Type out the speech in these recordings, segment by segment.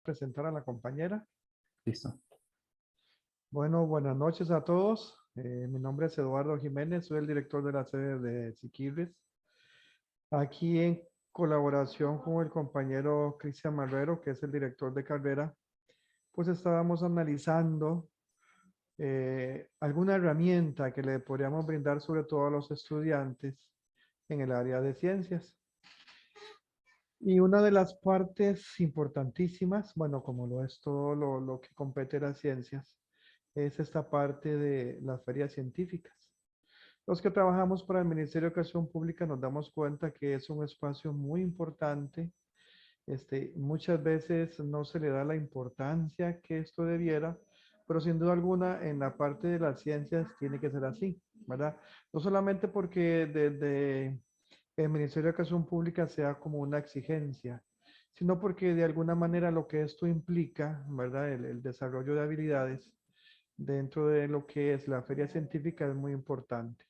Presentar a la compañera. Listo. Bueno, buenas noches a todos. Mi nombre es Eduardo Jiménez, soy el director de la sede de Siquirres. Aquí en colaboración con el compañero Cristian Marrero, que es el director de carrera, pues estábamos analizando alguna herramienta que le podríamos brindar sobre todo a los estudiantes en el área de ciencias. Y una de las partes importantísimas, bueno, como lo es todo lo que compete a las ciencias, es esta parte de las ferias científicas. Los que trabajamos para el Ministerio de Educación Pública nos damos cuenta que es un espacio muy importante. Muchas veces no se le da la importancia que esto debiera, pero sin duda alguna en la parte de las ciencias tiene que ser así, ¿verdad? No solamente porque desde el Ministerio de Educación Pública sea como una exigencia, sino porque de alguna manera lo que esto implica, ¿verdad? El desarrollo de habilidades dentro de lo que es la feria científica es muy importante.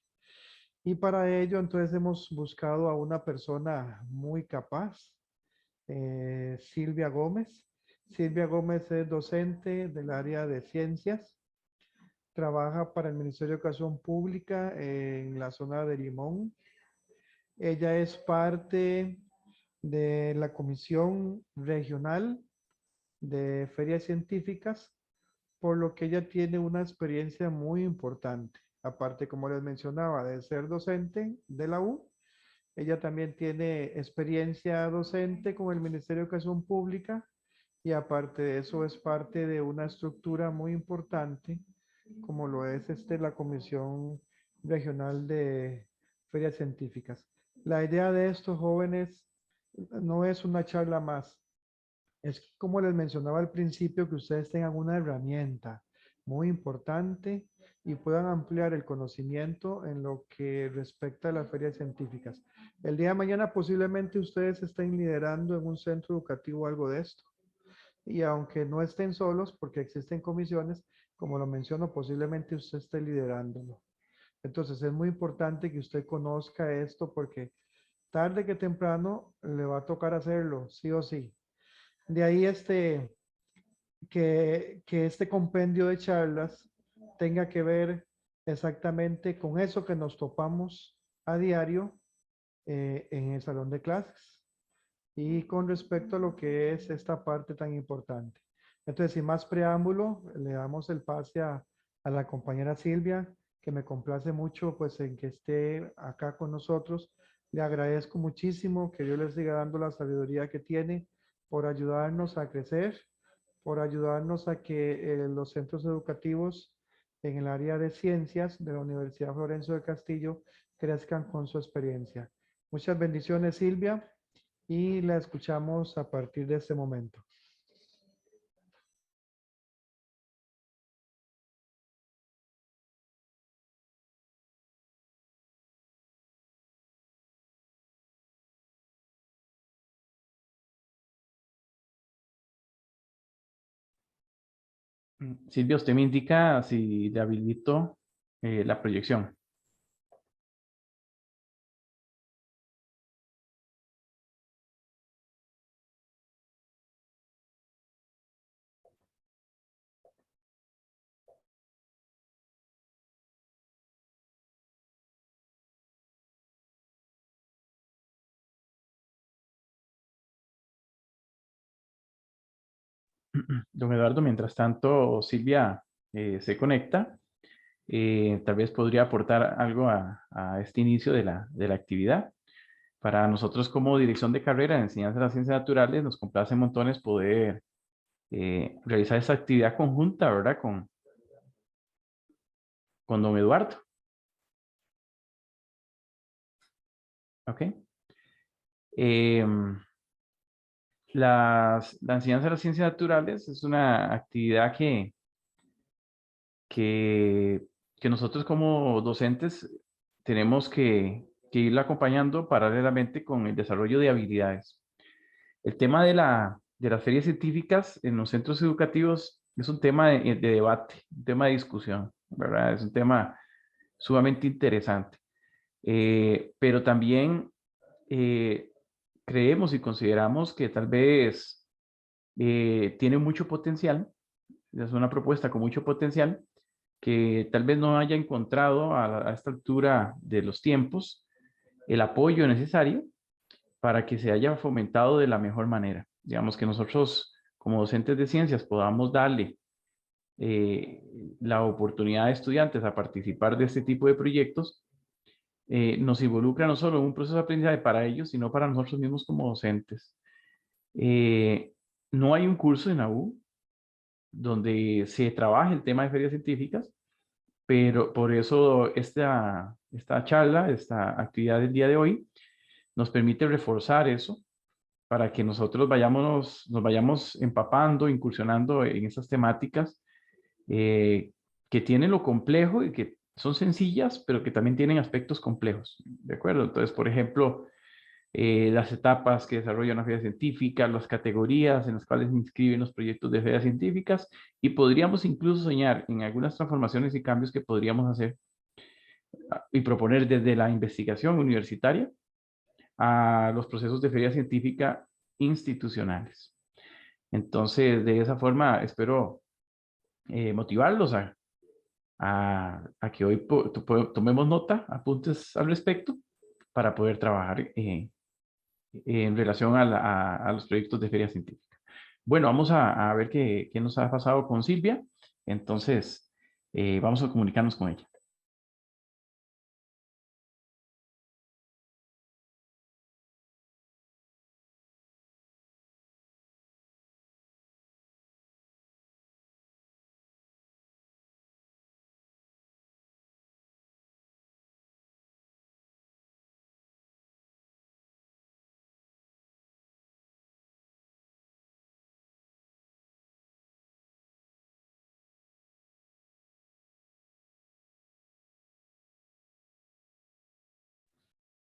Y para ello entonces hemos buscado a una persona muy capaz, Silvia Gómez. Silvia Gómez es docente del área de ciencias, trabaja para el Ministerio de Educación Pública en la zona de Limón. Ella es parte de la Comisión Regional de Ferias Científicas, por lo que ella tiene una experiencia muy importante. Aparte, como les mencionaba, de ser docente de la U, ella también tiene experiencia docente con el Ministerio de Educación Pública y aparte de eso es parte de una estructura muy importante, como lo es la Comisión Regional de Ferias Científicas. La idea de estos jóvenes no es una charla más, es como les mencionaba al principio, que ustedes tengan una herramienta muy importante y puedan ampliar el conocimiento en lo que respecta a las ferias científicas. El día de mañana posiblemente ustedes estén liderando en un centro educativo algo de esto. Y aunque no estén solos, porque existen comisiones, como lo menciono, posiblemente usted esté liderándolo. Entonces es muy importante que usted conozca esto porque tarde que temprano le va a tocar hacerlo, sí o sí. De ahí que este compendio de charlas tenga que ver exactamente con eso que nos topamos a diario en el salón de clases y con respecto a lo que es esta parte tan importante. Entonces, sin más preámbulo, le damos el pase a la compañera Silvia, que me complace mucho pues en que esté acá con nosotros. Le agradezco muchísimo que Dios le siga dando la sabiduría que tiene por ayudarnos a crecer, por ayudarnos a que los centros educativos en el área de ciencias de la Universidad Florencio de Castillo crezcan con su experiencia. Muchas bendiciones, Silvia, y la escuchamos a partir de este momento. Silvia, usted me indica si le habilito la proyección. Don Eduardo, mientras tanto, Silvia se conecta. Tal vez podría aportar algo a este inicio de la actividad. Para nosotros como dirección de carrera de enseñanza de las ciencias naturales, nos complace montones poder realizar esta actividad conjunta, ¿verdad? Con don Eduardo. ¿Ok? La enseñanza de las ciencias naturales es una actividad que, que nosotros como docentes tenemos que irla acompañando paralelamente con el desarrollo de habilidades. El tema de las ferias científicas en los centros educativos es un tema de debate, un tema de discusión, ¿verdad? Es un tema sumamente interesante. Pero también creemos y consideramos que tal vez tiene mucho potencial, es una propuesta con mucho potencial que tal vez no haya encontrado a esta altura de los tiempos el apoyo necesario para que se haya fomentado de la mejor manera. Digamos que nosotros como docentes de ciencias podamos darle eh, la oportunidad de estudiantes a participar de este tipo de proyectos, nos involucra no solo en un proceso de aprendizaje para ellos, sino para nosotros mismos como docentes. Eh, no hay un curso en la U donde se trabaje el tema de ferias científicas, pero por eso esta charla, esta actividad del día de hoy, nos permite reforzar eso para que nosotros nos vayamos empapando, incursionando en esas temáticas eh, que tienen lo complejo y que son sencillas, pero que también tienen aspectos complejos, ¿de acuerdo? Entonces, por ejemplo, las etapas que desarrolla una feria científica, las categorías en las cuales se inscriben los proyectos de ferias científicas y podríamos incluso soñar en algunas transformaciones y cambios que podríamos hacer y proponer desde la investigación universitaria a los procesos de feria científica institucionales. Entonces, de esa forma, espero motivarlos a que hoy tomemos nota, apuntes al respecto, para poder trabajar en relación a los proyectos de feria científica. Bueno, vamos a ver qué nos ha pasado con Silvia. Entonces, vamos a comunicarnos con ella.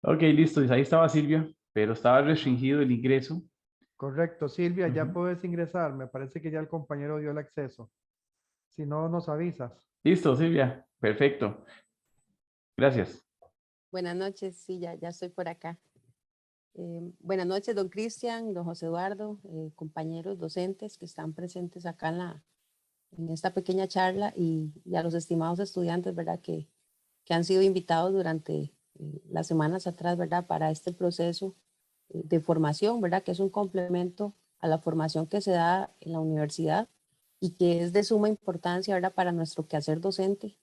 Ok, listo. Ahí estaba Silvia, pero estaba restringido el ingreso. Correcto, Silvia, ya Ujú. puedes ingresar. Me parece que ya el compañero dio el acceso. Si no, nos avisas. Listo, Silvia. Perfecto. Gracias. Buenas noches, sí, ya estoy por acá. Buenas noches, don Cristian, don José Eduardo, compañeros docentes que están presentes acá en esta pequeña charla y a los estimados estudiantes, ¿verdad? Que han sido invitados durante las semanas atrás, ¿verdad? Para este proceso de formación, ¿verdad? Que es un complemento a la formación que se da en la universidad y que es de suma importancia, ¿verdad? Para nuestro quehacer docente,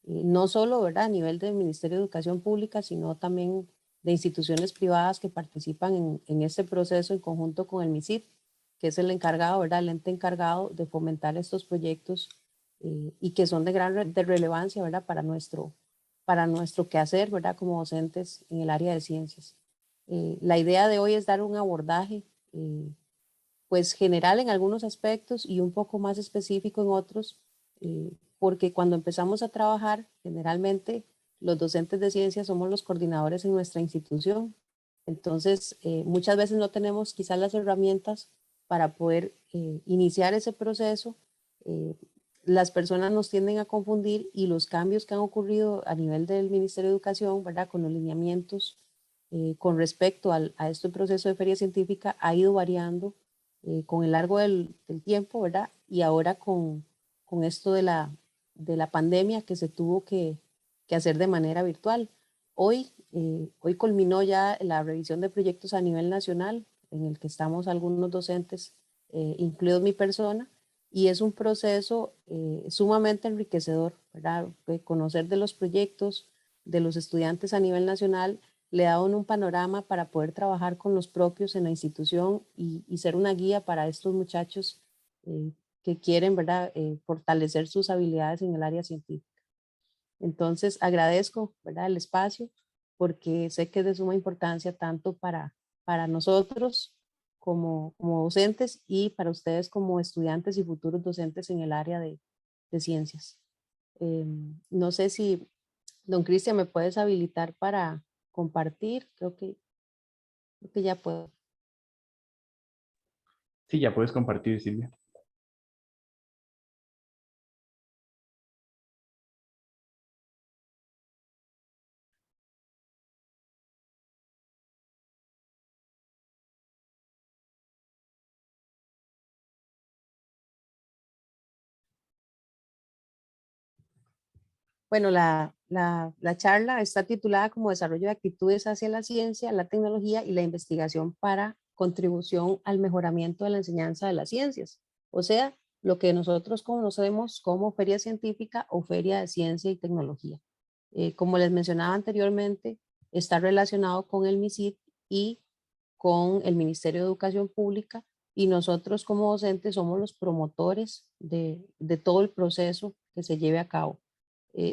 no solo, ¿verdad? A nivel del Ministerio de Educación Pública, sino también de instituciones privadas que participan en este proceso en conjunto con el MISIP, que es el encargado, ¿verdad? El ente encargado de fomentar estos proyectos y que son de gran relevancia, ¿verdad? Para nuestro quehacer, ¿verdad? Como docentes en el área de ciencias. La idea de hoy es dar un abordaje pues general en algunos aspectos y un poco más específico en otros, porque cuando empezamos a trabajar, generalmente los docentes de ciencias somos los coordinadores en nuestra institución. Entonces, muchas veces no tenemos quizás las herramientas para poder iniciar ese proceso. Eh, las personas nos tienden a confundir y los cambios que han ocurrido a nivel del Ministerio de Educación, ¿verdad? Con los lineamientos con respecto a este proceso de feria científica ha ido variando con el largo del tiempo, ¿verdad? Y ahora con esto de la pandemia que se tuvo que hacer de manera virtual. Hoy culminó ya la revisión de proyectos a nivel nacional, en el que estamos algunos docentes, incluidos mi persona, y es un proceso sumamente enriquecedor, ¿verdad? Conocer de los proyectos de los estudiantes a nivel nacional le da un panorama para poder trabajar con los propios en la institución y ser una guía para estos muchachos que quieren, ¿verdad? Fortalecer sus habilidades en el área científica. Entonces, agradezco, ¿verdad? El espacio porque sé que es de suma importancia tanto para nosotros como docentes y para ustedes como estudiantes y futuros docentes en el área de ciencias. No sé si, don Cristian, me puedes habilitar para compartir. Creo que ya puedo. Sí, ya puedes compartir, Silvia. Bueno, la charla está titulada como Desarrollo de actitudes hacia la ciencia, la tecnología y la investigación para contribución al mejoramiento de la enseñanza de las ciencias. O sea, lo que nosotros conocemos como feria científica o feria de ciencia y tecnología. Como les mencionaba anteriormente, está relacionado con el MISID y con el Ministerio de Educación Pública, y nosotros como docentes somos los promotores de todo el proceso que se lleve a cabo.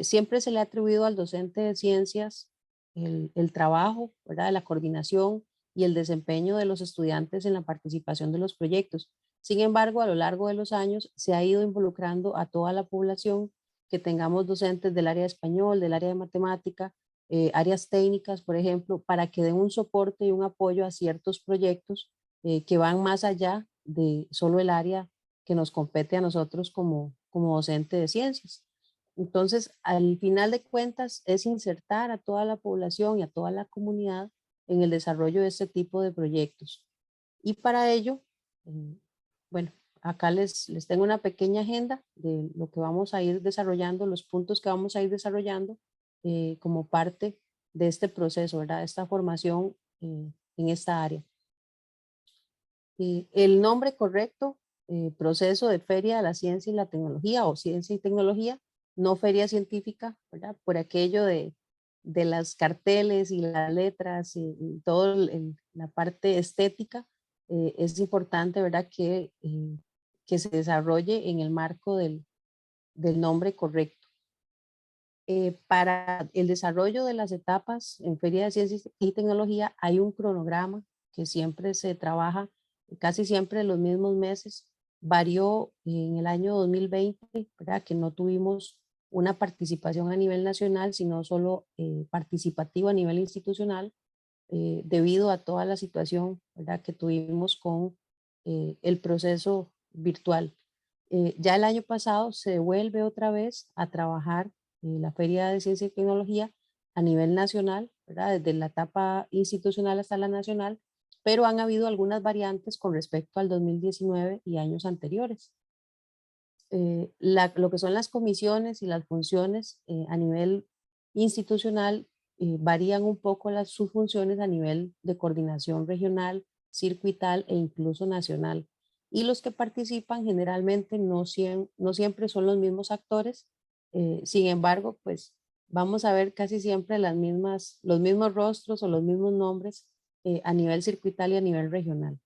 Siempre se le ha atribuido al docente de ciencias el trabajo, ¿verdad?, de la coordinación y el desempeño de los estudiantes en la participación de los proyectos. Sin embargo, a lo largo de los años se ha ido involucrando a toda la población, que tengamos docentes del área de español, del área de matemática, áreas técnicas, por ejemplo, para que den un soporte y un apoyo a ciertos proyectos que van más allá de solo el área que nos compete a nosotros como docente de ciencias. Entonces, al final de cuentas, es insertar a toda la población y a toda la comunidad en el desarrollo de este tipo de proyectos. Y para ello, bueno, acá les tengo una pequeña agenda de lo que vamos a ir desarrollando, los puntos que vamos a ir desarrollando como parte de este proceso, ¿verdad? De esta formación en esta área. El nombre correcto, proceso de Feria de la Ciencia y la Tecnología, o Ciencia y Tecnología, no feria científica, ¿verdad? Por aquello de las carteles y las letras y toda la parte estética, es importante, ¿verdad?, que se desarrolle en el marco del nombre correcto. Para el desarrollo de las etapas en Feria de Ciencia y Tecnología hay un cronograma que siempre se trabaja, casi siempre en los mismos meses. Varió en el año 2020, ¿verdad?, que no tuvimos una participación a nivel nacional, sino solo participativa a nivel institucional, debido a toda la situación, ¿verdad?, que tuvimos con el proceso virtual. Ya el año pasado se vuelve otra vez a trabajar la Feria de Ciencia y Tecnología a nivel nacional, ¿verdad?, desde la etapa institucional hasta la nacional, pero han habido algunas variantes con respecto al 2019 y años anteriores. Lo que son las comisiones y las funciones a nivel institucional varían un poco sus funciones a nivel de coordinación regional, circuital e incluso nacional. Y los que participan generalmente no siempre son los mismos actores, sin embargo, pues vamos a ver casi siempre los mismos rostros o los mismos nombres a nivel circuital y a nivel regional.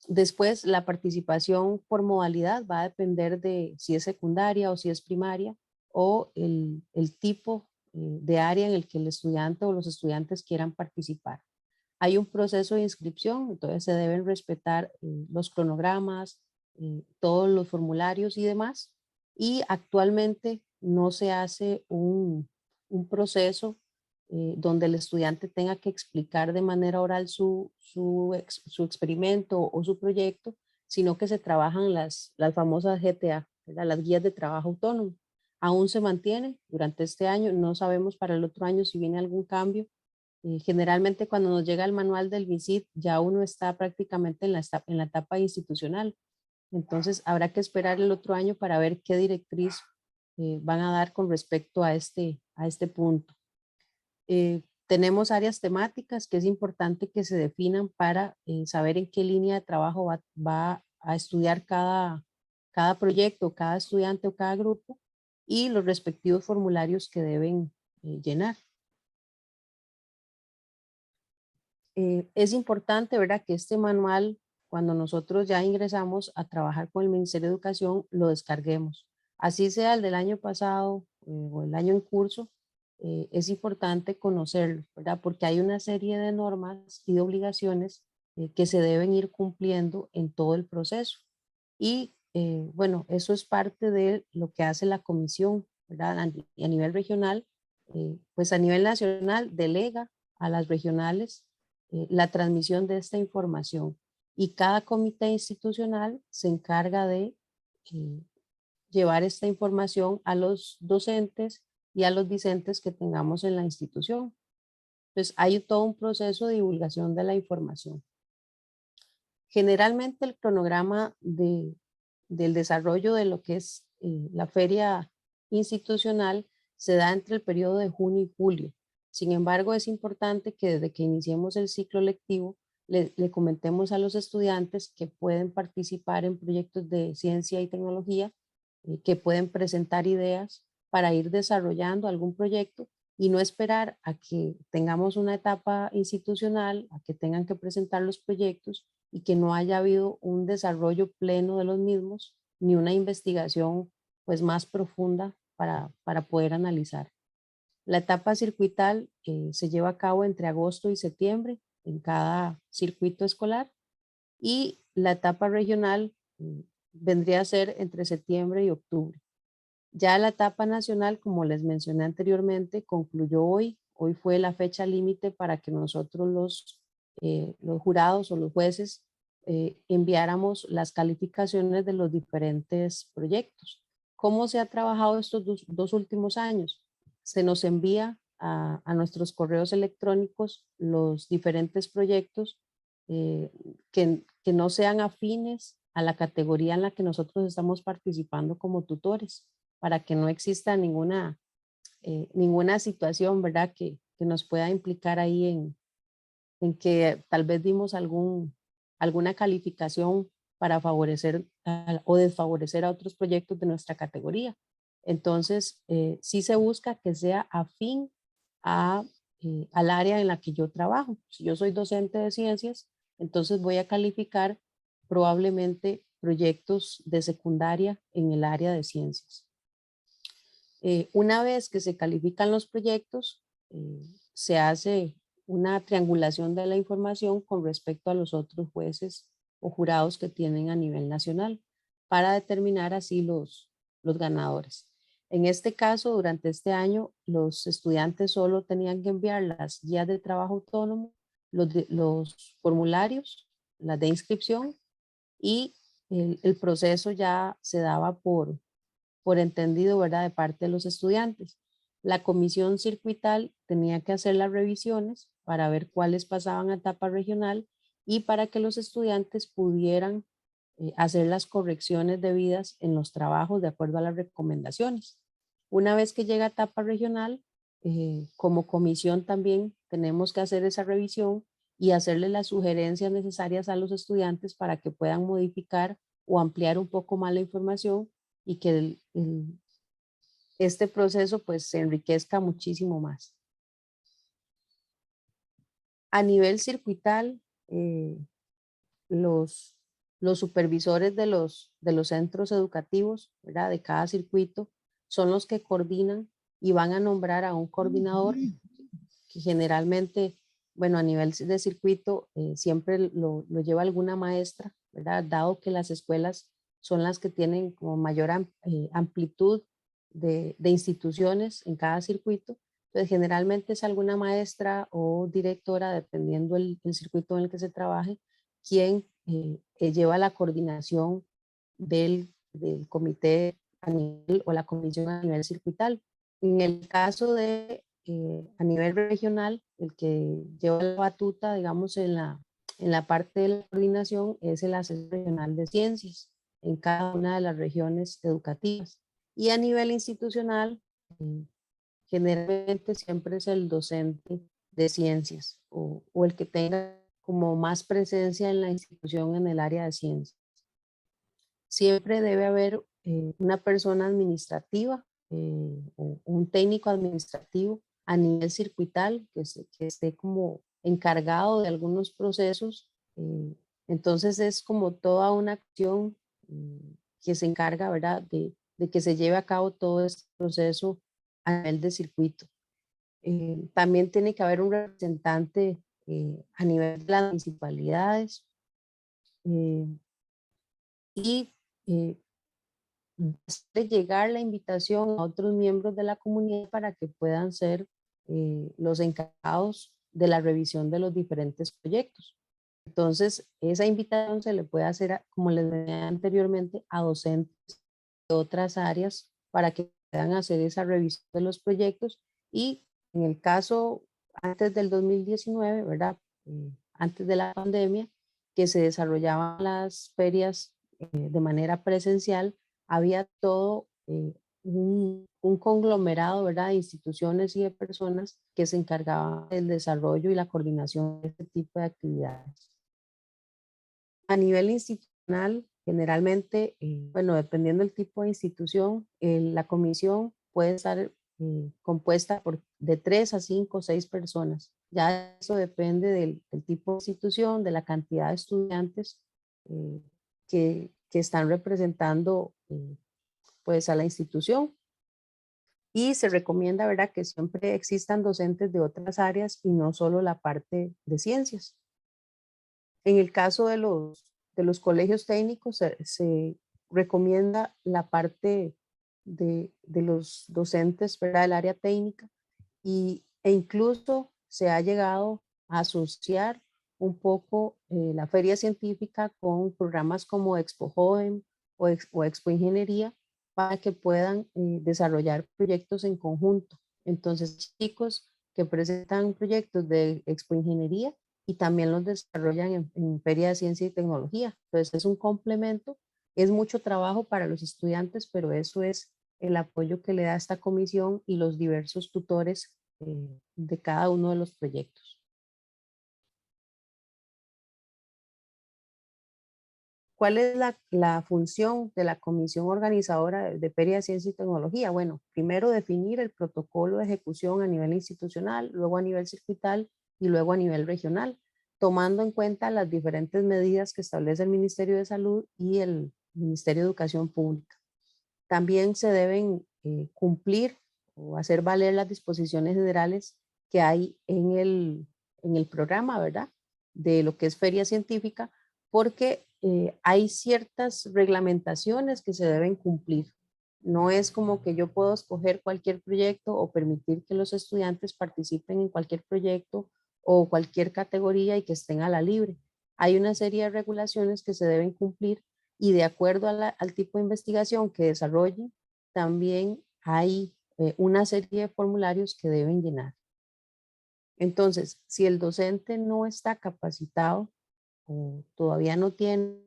Después, la participación por modalidad va a depender de si es secundaria o si es primaria, o el tipo de área en el que el estudiante o los estudiantes quieran participar. Hay un proceso de inscripción, entonces se deben respetar los cronogramas, todos los formularios y demás. Y actualmente no se hace un proceso donde el estudiante tenga que explicar de manera oral su experimento o su proyecto, sino que se trabajan las famosas GTA, ¿verdad?, las guías de trabajo autónomo. Aún se mantiene durante este año, no sabemos para el otro año si viene algún cambio. Generalmente cuando nos llega el manual del MISID ya uno está prácticamente en la etapa institucional. Entonces habrá que esperar el otro año para ver qué directriz van a dar con respecto a este punto. Tenemos áreas temáticas que es importante que se definan para saber en qué línea de trabajo va a estudiar cada proyecto, cada estudiante o cada grupo, y los respectivos formularios que deben llenar. Es importante, ¿verdad?, que este manual, cuando nosotros ya ingresamos a trabajar con el Ministerio de Educación, lo descarguemos. Así sea el del año pasado o el año en curso, es importante conocerlo, ¿verdad?, porque hay una serie de normas y de obligaciones que se deben ir cumpliendo en todo el proceso. Y bueno, eso es parte de lo que hace la comisión, ¿verdad?, a nivel regional. Pues a nivel nacional delega a las regionales la transmisión de esta información, y cada comité institucional se encarga de eh, llevar esta información a los docentes y a los discentes que tengamos en la institución. Entonces hay todo un proceso de divulgación de la información. Generalmente el cronograma del desarrollo de lo que es la feria institucional se da entre el periodo de junio y julio. Sin embargo, es importante que desde que iniciemos el ciclo lectivo le comentemos a los estudiantes que pueden participar en proyectos de ciencia y tecnología, que pueden presentar ideas para ir desarrollando algún proyecto y no esperar a que tengamos una etapa institucional, a que tengan que presentar los proyectos y que no haya habido un desarrollo pleno de los mismos ni una investigación pues más profunda para poder analizar. La etapa circuital se lleva a cabo entre agosto y septiembre en cada circuito escolar y la etapa regional vendría a ser entre septiembre y octubre. Ya la etapa nacional, como les mencioné anteriormente, concluyó hoy. Hoy fue la fecha límite para que nosotros los jurados o los jueces enviáramos las calificaciones de los diferentes proyectos. ¿Cómo se ha trabajado estos dos últimos años? Se nos envía a nuestros correos electrónicos los diferentes proyectos que no sean afines a la categoría en la que nosotros estamos participando como tutores, para que no exista ninguna situación, ¿verdad?, que nos pueda implicar ahí en que tal vez dimos alguna calificación para favorecer o desfavorecer a otros proyectos de nuestra categoría. Entonces, sí se busca que sea afín al área en la que yo trabajo. Si yo soy docente de ciencias, entonces voy a calificar probablemente proyectos de secundaria en el área de ciencias. Una vez que se califican los proyectos, se hace una triangulación de la información con respecto a los otros jueces o jurados que tienen a nivel nacional para determinar así los ganadores. En este caso, durante este año, los estudiantes solo tenían que enviar las guías de trabajo autónomo, los formularios, las de inscripción, y el proceso ya se daba por entendido, ¿verdad?, de parte de los estudiantes. La comisión circuital tenía que hacer las revisiones para ver cuáles pasaban a etapa regional y para que los estudiantes pudieran hacer las correcciones debidas en los trabajos de acuerdo a las recomendaciones. Una vez que llega a etapa regional, como comisión también tenemos que hacer esa revisión y hacerle las sugerencias necesarias a los estudiantes para que puedan modificar o ampliar un poco más la información y que este proceso pues se enriquezca muchísimo más. A nivel circuital, los supervisores de los centros educativos, ¿verdad?, de cada circuito, son los que coordinan y van a nombrar a un coordinador que generalmente, bueno, a nivel de circuito siempre lo lleva alguna maestra, ¿verdad?, dado que las escuelas son las que tienen como mayor amplitud de instituciones en cada circuito. Entonces, generalmente es alguna maestra o directora, dependiendo el circuito en el que se trabaje, quien lleva la coordinación del comité a nivel o la comisión a nivel circuital. En el caso de a nivel regional, el que lleva la batuta, digamos, en la parte de la coordinación es el asesor regional de ciencias en cada una de las regiones educativas. Y a nivel institucional, generalmente siempre es el docente de ciencias o el que tenga como más presencia en la institución en el área de ciencias. Siempre debe haber una persona administrativa o un técnico administrativo a nivel circuital que esté como encargado de algunos procesos. Entonces es como toda una acción que se encarga, ¿verdad?, de que se lleve a cabo todo este proceso a nivel de circuito. También tiene que haber un representante a nivel de las municipalidades y hacer llegar la invitación a otros miembros de la comunidad para que puedan ser los encargados de la revisión de los diferentes proyectos. Entonces, esa invitación se le puede hacer, como les decía anteriormente, a docentes de otras áreas para que puedan hacer esa revisión de los proyectos. Y en el caso antes del 2019, ¿verdad?, antes de la pandemia, que se desarrollaban las ferias de manera presencial, había todo un conglomerado, ¿verdad?, de instituciones y de personas que se encargaban del desarrollo y la coordinación de este tipo de actividades. A nivel institucional, generalmente, bueno, dependiendo del tipo de institución, la comisión puede estar compuesta por de 3 a 5 o 6 personas. Ya eso depende del tipo de institución, de la cantidad de estudiantes eh, que están representando pues a la institución. Y se recomienda, ¿verdad?, que siempre existan docentes de otras áreas y no solo la parte de ciencias. En el caso de los colegios técnicos, se recomienda la parte de los docentes, ¿verdad?, del área técnica e incluso se ha llegado a asociar un poco la feria científica con programas como Expo Joven o Expo Ingeniería para que puedan desarrollar proyectos en conjunto. Entonces, chicos que presentan proyectos de Expo Ingeniería y también los desarrollan en Feria de Ciencia y Tecnología. Entonces, es un complemento, es mucho trabajo para los estudiantes, pero eso es el apoyo que le da esta comisión y los diversos tutores de cada uno de los proyectos. ¿Cuál es la función de la comisión organizadora de Feria de Ciencia y Tecnología? Bueno, primero definir el protocolo de ejecución a nivel institucional, luego a nivel circuital y luego a nivel regional, tomando en cuenta las diferentes medidas que establece el Ministerio de Salud y el Ministerio de Educación Pública. También se deben cumplir o hacer valer las disposiciones generales que hay en el programa, ¿verdad?, de lo que es feria científica, porque hay ciertas reglamentaciones que se deben cumplir. No es como que yo puedo escoger cualquier proyecto o permitir que los estudiantes participen en cualquier proyecto o cualquier categoría y que estén a la libre. Hay una serie de regulaciones que se deben cumplir y de acuerdo al tipo de investigación que desarrollen, también hay una serie de formularios que deben llenar. Entonces, si el docente no está capacitado o todavía no tiene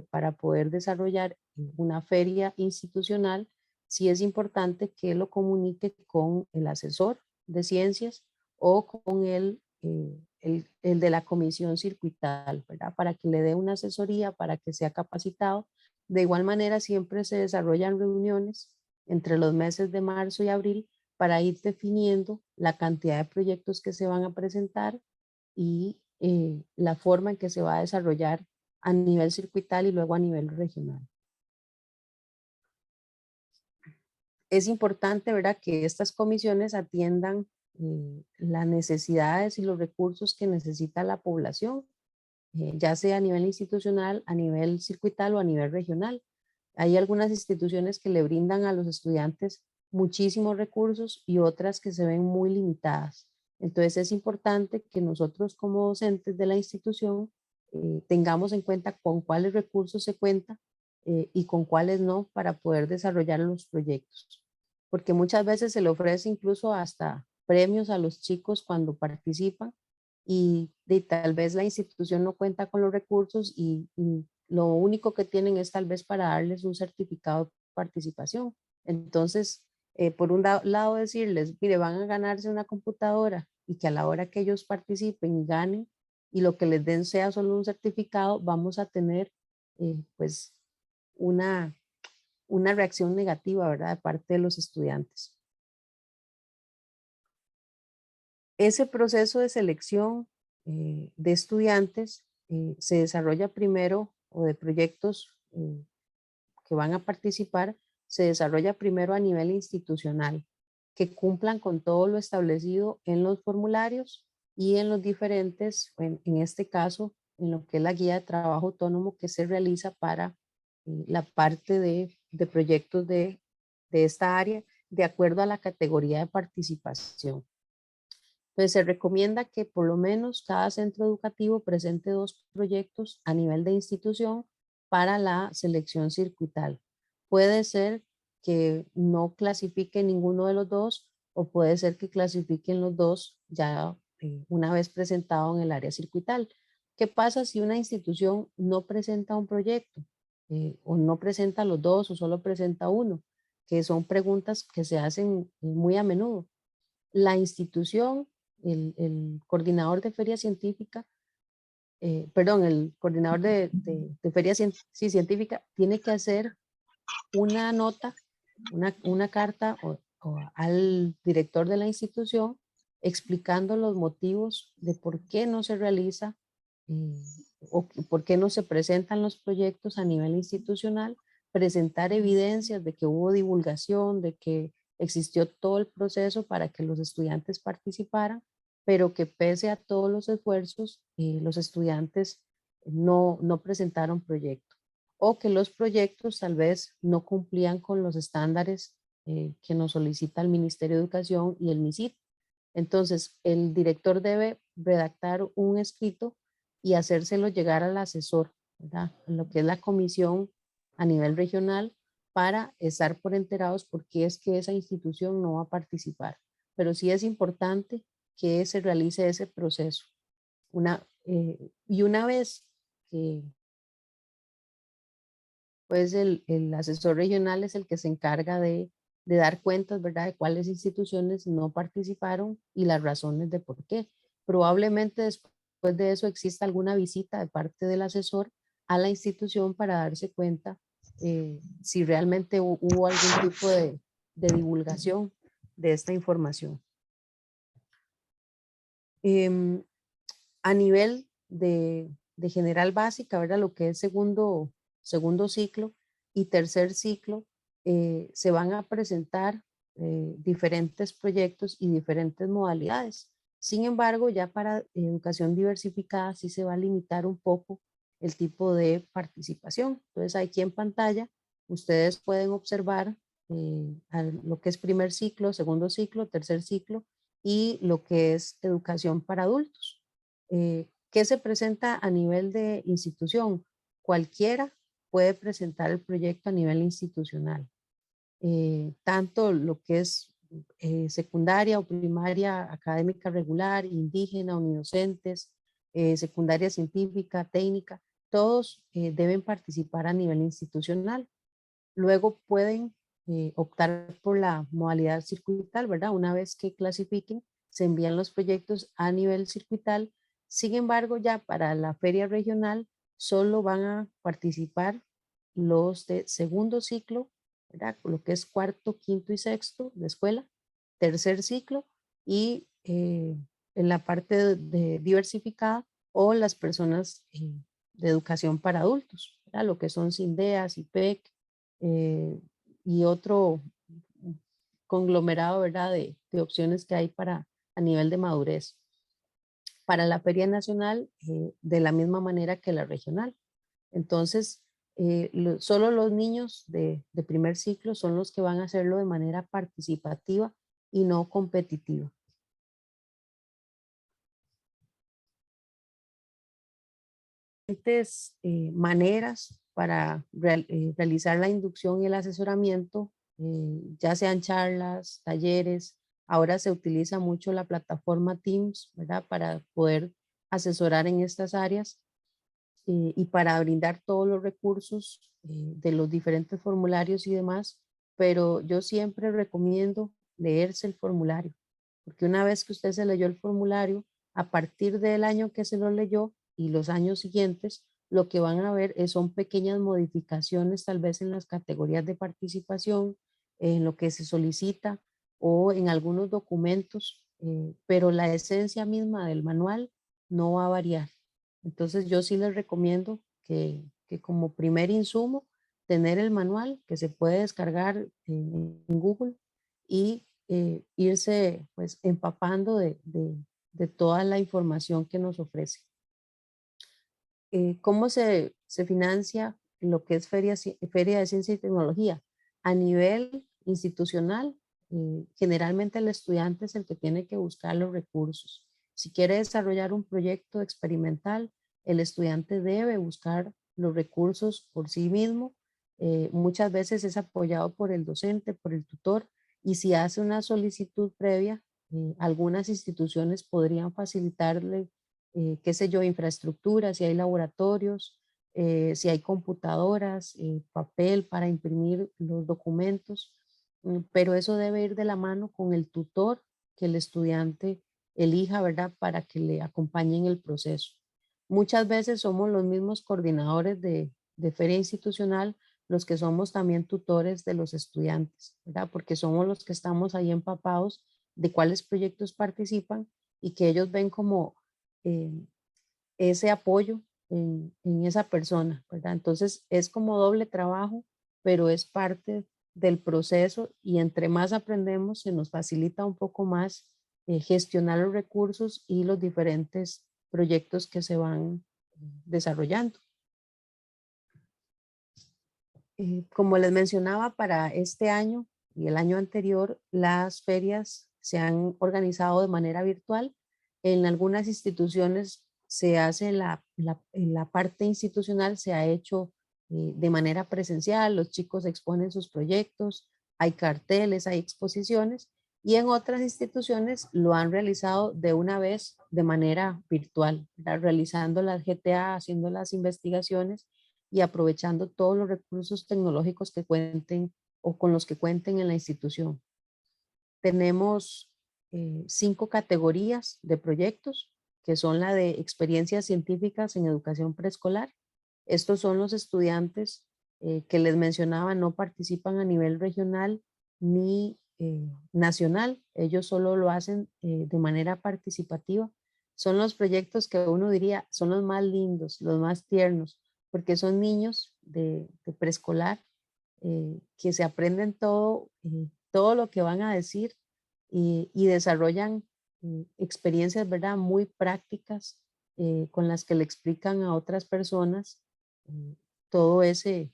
para poder desarrollar una feria institucional, sí es importante que lo comunique con el asesor de ciencias o con el de la comisión circuital, ¿verdad?, para que le dé una asesoría, para que sea capacitado. De igual manera, siempre se desarrollan reuniones entre los meses de marzo y abril para ir definiendo la cantidad de proyectos que se van a presentar y la forma en que se va a desarrollar a nivel circuital y luego a nivel regional. Es importante, ¿verdad?, que estas comisiones atiendan las necesidades y los recursos que necesita la población, ya sea a nivel institucional, a nivel circuital o a nivel regional. Hay algunas instituciones que le brindan a los estudiantes muchísimos recursos y otras que se ven muy limitadas. Entonces es importante que nosotros como docentes de la institución tengamos en cuenta con cuáles recursos se cuenta y con cuáles no para poder desarrollar los proyectos. Porque muchas veces se le ofrece incluso hasta premios a los chicos cuando participan y tal vez la institución no cuenta con los recursos y lo único que tienen es tal vez para darles un certificado de participación. Entonces, por un lado decirles, mire, van a ganarse una computadora y que a la hora que ellos participen y ganen y lo que les den sea solo un certificado, vamos a tener pues una reacción negativa, ¿verdad?, de parte de los estudiantes. Ese proceso de selección de estudiantes se desarrolla primero, o de proyectos que van a participar, se desarrolla primero a nivel institucional, que cumplan con todo lo establecido en los formularios y en los diferentes, en este caso, en lo que es la guía de trabajo autónomo que se realiza para la parte de proyectos de esta área, de acuerdo a la categoría de participación. Entonces, se recomienda que por lo menos cada centro educativo presente 2 proyectos a nivel de institución para la selección circuital. Puede ser que no clasifique ninguno de los dos o puede ser que clasifiquen los dos ya una vez presentado en el área circuital. ¿Qué pasa si una institución no presenta un proyecto? o no presenta los dos o solo presenta uno, que son preguntas que se hacen muy a menudo. La institución, el coordinador de feria científica, perdón, el coordinador de feria científica tiene que hacer una nota, una carta o al director de la institución explicando los motivos de por qué no se realiza o por qué no se presentan los proyectos a nivel institucional, presentar evidencias de que hubo divulgación, de que existió todo el proceso para que los estudiantes participaran, pero que pese a todos los esfuerzos, los estudiantes no presentaron proyecto o que los proyectos tal vez no cumplían con los estándares que nos solicita el Ministerio de Educación y el MISIT. Entonces, el director debe redactar un escrito y hacérselo llegar al asesor, ¿verdad? Lo que es la comisión a nivel regional para estar por enterados por qué es que esa institución no va a participar. Pero sí es importante que se realice ese proceso. Y una vez que pues el asesor regional es el que se encarga de dar cuentas, ¿verdad? De cuáles instituciones no participaron y las razones de por qué. Probablemente después de eso exista alguna visita de parte del asesor a la institución para darse cuenta si realmente hubo algún tipo de divulgación de esta información. A nivel de general básica, ¿verdad? Lo que es segundo ciclo y tercer ciclo, se van a presentar diferentes proyectos y diferentes modalidades. Sin embargo, ya para educación diversificada sí se va a limitar un poco el tipo de participación. Entonces, aquí en pantalla ustedes pueden observar lo que es primer ciclo, segundo ciclo, tercer ciclo y lo que es educación para adultos. ¿Qué se presenta a nivel de institución? Cualquiera puede presentar el proyecto a nivel institucional. Tanto lo que es secundaria o primaria académica regular, indígena, unidocentes, secundaria científica, técnica, todos deben participar a nivel institucional. Luego pueden optar por la modalidad circuital, ¿verdad? Una vez que clasifiquen, se envían los proyectos a nivel circuital. Sin embargo, ya para la feria regional, solo van a participar los de segundo ciclo, ¿verdad? Lo que es cuarto, quinto y sexto de escuela, tercer ciclo y en la parte de diversificada o las personas de educación para adultos, ¿verdad? Lo que son SINDEAS, IPEC, y otro conglomerado, ¿verdad? De opciones que hay para a nivel de madurez. Para la Feria Nacional, de la misma manera que la regional. Entonces, solo los niños de primer ciclo son los que van a hacerlo de manera participativa y no competitiva. Diferentes maneras para realizar la inducción y el asesoramiento, ya sean charlas, talleres. Ahora se utiliza mucho la plataforma Teams, ¿verdad? Para poder asesorar en estas áreas y para brindar todos los recursos de los diferentes formularios y demás. Pero yo siempre recomiendo leerse el formulario, porque una vez que usted se leyó el formulario, a partir del año que se lo leyó y los años siguientes, lo que van a ver son pequeñas modificaciones tal vez en las categorías de participación, en lo que se solicita o en algunos documentos, pero la esencia misma del manual no va a variar. Entonces yo sí les recomiendo que como primer insumo, tener el manual que se puede descargar en Google y irse pues empapando de toda la información que nos ofrece. ¿Cómo se financia lo que es Feria de Ciencia y Tecnología? A nivel institucional, generalmente el estudiante es el que tiene que buscar los recursos. Si quiere desarrollar un proyecto experimental, el estudiante debe buscar los recursos por sí mismo. Muchas veces es apoyado por el docente, por el tutor, y si hace una solicitud previa, algunas instituciones podrían facilitarle qué sé yo, infraestructura, si hay laboratorios, si hay computadoras, papel para imprimir los documentos, pero eso debe ir de la mano con el tutor que el estudiante elija, ¿verdad? Para que le acompañe en el proceso. Muchas veces somos los mismos coordinadores de feria institucional los que somos también tutores de los estudiantes, ¿verdad? Porque somos los que estamos ahí empapados de cuáles proyectos participan y que ellos ven como eh, ese apoyo en esa persona, ¿verdad? Entonces es como doble trabajo, pero es parte del proceso y entre más aprendemos se nos facilita un poco más gestionar los recursos y los diferentes proyectos que se van desarrollando. Como les mencionaba, para este año y el año anterior, las ferias se han organizado de manera virtual. En algunas instituciones se hace en la parte institucional, se ha hecho de manera presencial, los chicos exponen sus proyectos, hay carteles, hay exposiciones, y en otras instituciones lo han realizado de una vez de manera virtual, ¿verdad? Realizando las GTA, haciendo las investigaciones y aprovechando todos los recursos tecnológicos que cuenten o con los que cuenten en la institución. Tenemos 5 categorías de proyectos, que son la de experiencias científicas en educación preescolar. Estos son los estudiantes que les mencionaba, no participan a nivel regional ni nacional. Ellos solo lo hacen de manera participativa. Son los proyectos que uno diría son los más lindos, los más tiernos, porque son niños de preescolar que se aprenden todo, todo lo que van a decir y desarrollan experiencias, ¿verdad? Muy prácticas con las que le explican a otras personas eh, todo ese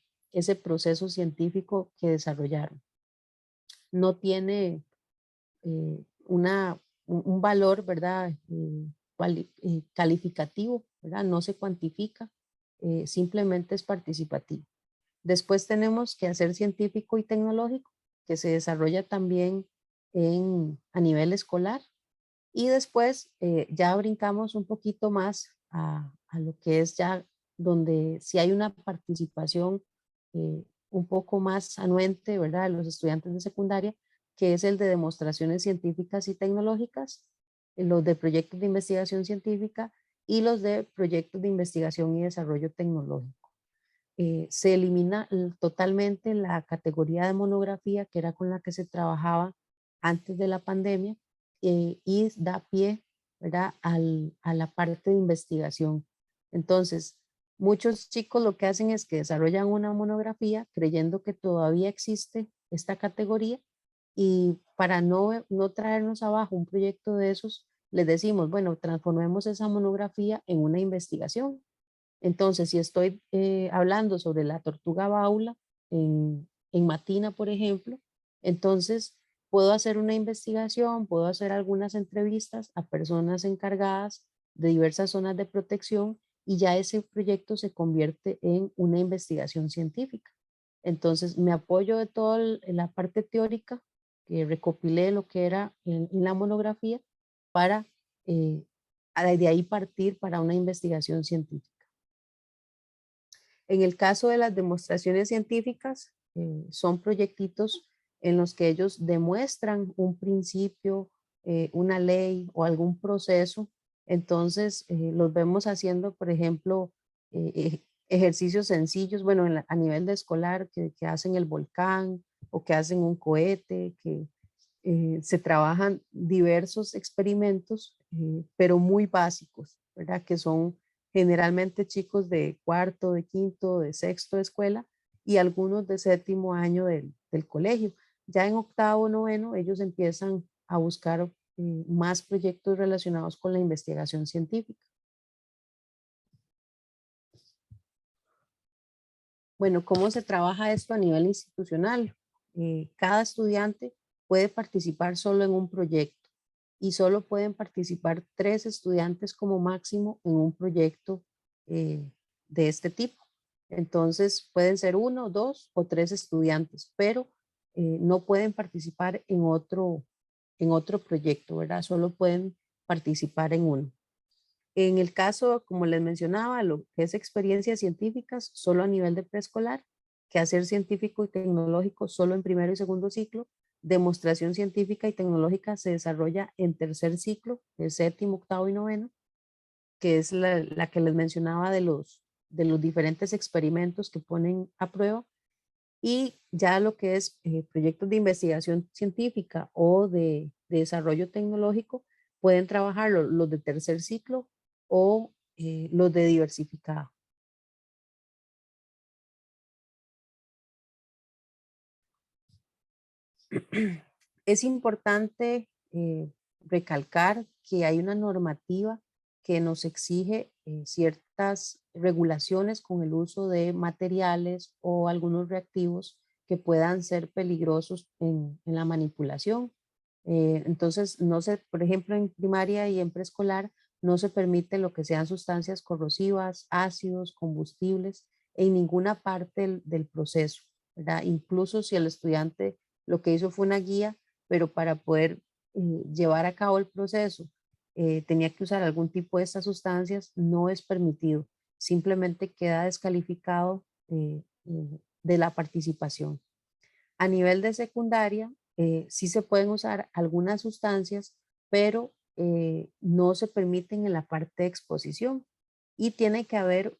proceso científico que desarrollaron. No tiene un valor, ¿verdad? Calificativo, ¿verdad? No se cuantifica, simplemente es participativo. Después tenemos que hacer científico y tecnológico, que se desarrolla también a nivel escolar. Y después ya brincamos un poquito más a lo que es ya donde sí hay una participación un poco más anuente, ¿verdad? De los estudiantes de secundaria, que es el de demostraciones científicas y tecnológicas, los de proyectos de investigación científica y los de proyectos de investigación y desarrollo tecnológico. Se elimina totalmente la categoría de monografía, que era con la que se trabajaba antes de la pandemia, y da pie, ¿verdad? A la parte de investigación. Entonces, muchos chicos lo que hacen es que desarrollan una monografía creyendo que todavía existe esta categoría y para no traernos abajo un proyecto de esos, les decimos, bueno, transformemos esa monografía en una investigación. Entonces, si estoy hablando sobre la tortuga baula en Matina, por ejemplo, entonces puedo hacer una investigación, puedo hacer algunas entrevistas a personas encargadas de diversas zonas de protección y ya ese proyecto se convierte en una investigación científica. Entonces, me apoyo de toda la parte teórica que recopilé lo que era en la monografía para de ahí partir para una investigación científica. En el caso de las demostraciones científicas, son proyectitos en los que ellos demuestran un principio, una ley o algún proceso. Entonces, los vemos haciendo, por ejemplo, ejercicios sencillos, bueno, a nivel de escolar, que hacen el volcán o que hacen un cohete, que se trabajan diversos experimentos, pero muy básicos, ¿verdad? Que son generalmente chicos de cuarto, de quinto, de sexto de escuela y algunos de séptimo año del colegio. Ya en octavo, noveno, ellos empiezan a buscar más proyectos relacionados con la investigación científica. Bueno, ¿cómo se trabaja esto a nivel institucional? Cada estudiante puede participar solo en un proyecto y solo pueden participar 3 estudiantes como máximo en un proyecto de este tipo. Entonces pueden ser 1, 2 o 3 estudiantes, pero no pueden participar en otro proyecto, ¿verdad? Solo pueden participar en uno. En el caso, como les mencionaba, lo que es experiencias científicas, solo a nivel de preescolar, quehacer científico y tecnológico solo en primero y segundo ciclo, demostración científica y tecnológica se desarrolla en tercer ciclo, el séptimo, octavo y noveno, que es la que les mencionaba de los diferentes experimentos que ponen a prueba, y ya lo que es proyectos de investigación científica o de desarrollo tecnológico, pueden trabajar los de tercer ciclo o los de diversificado. Es importante recalcar que hay una normativa que nos exige ciertas regulaciones con el uso de materiales o algunos reactivos que puedan ser peligrosos en la manipulación. Entonces, no se, por ejemplo, en primaria y en preescolar, no se permite lo que sean sustancias corrosivas, ácidos, combustibles, en ninguna parte del proceso, ¿verdad? Incluso si el estudiante lo que hizo fue una guía, pero para poder llevar a cabo el proceso tenía que usar algún tipo de estas sustancias, no es permitido. Simplemente queda descalificado de la participación. A nivel de secundaria, sí se pueden usar algunas sustancias, pero no se permiten en la parte de exposición. Y tiene que haber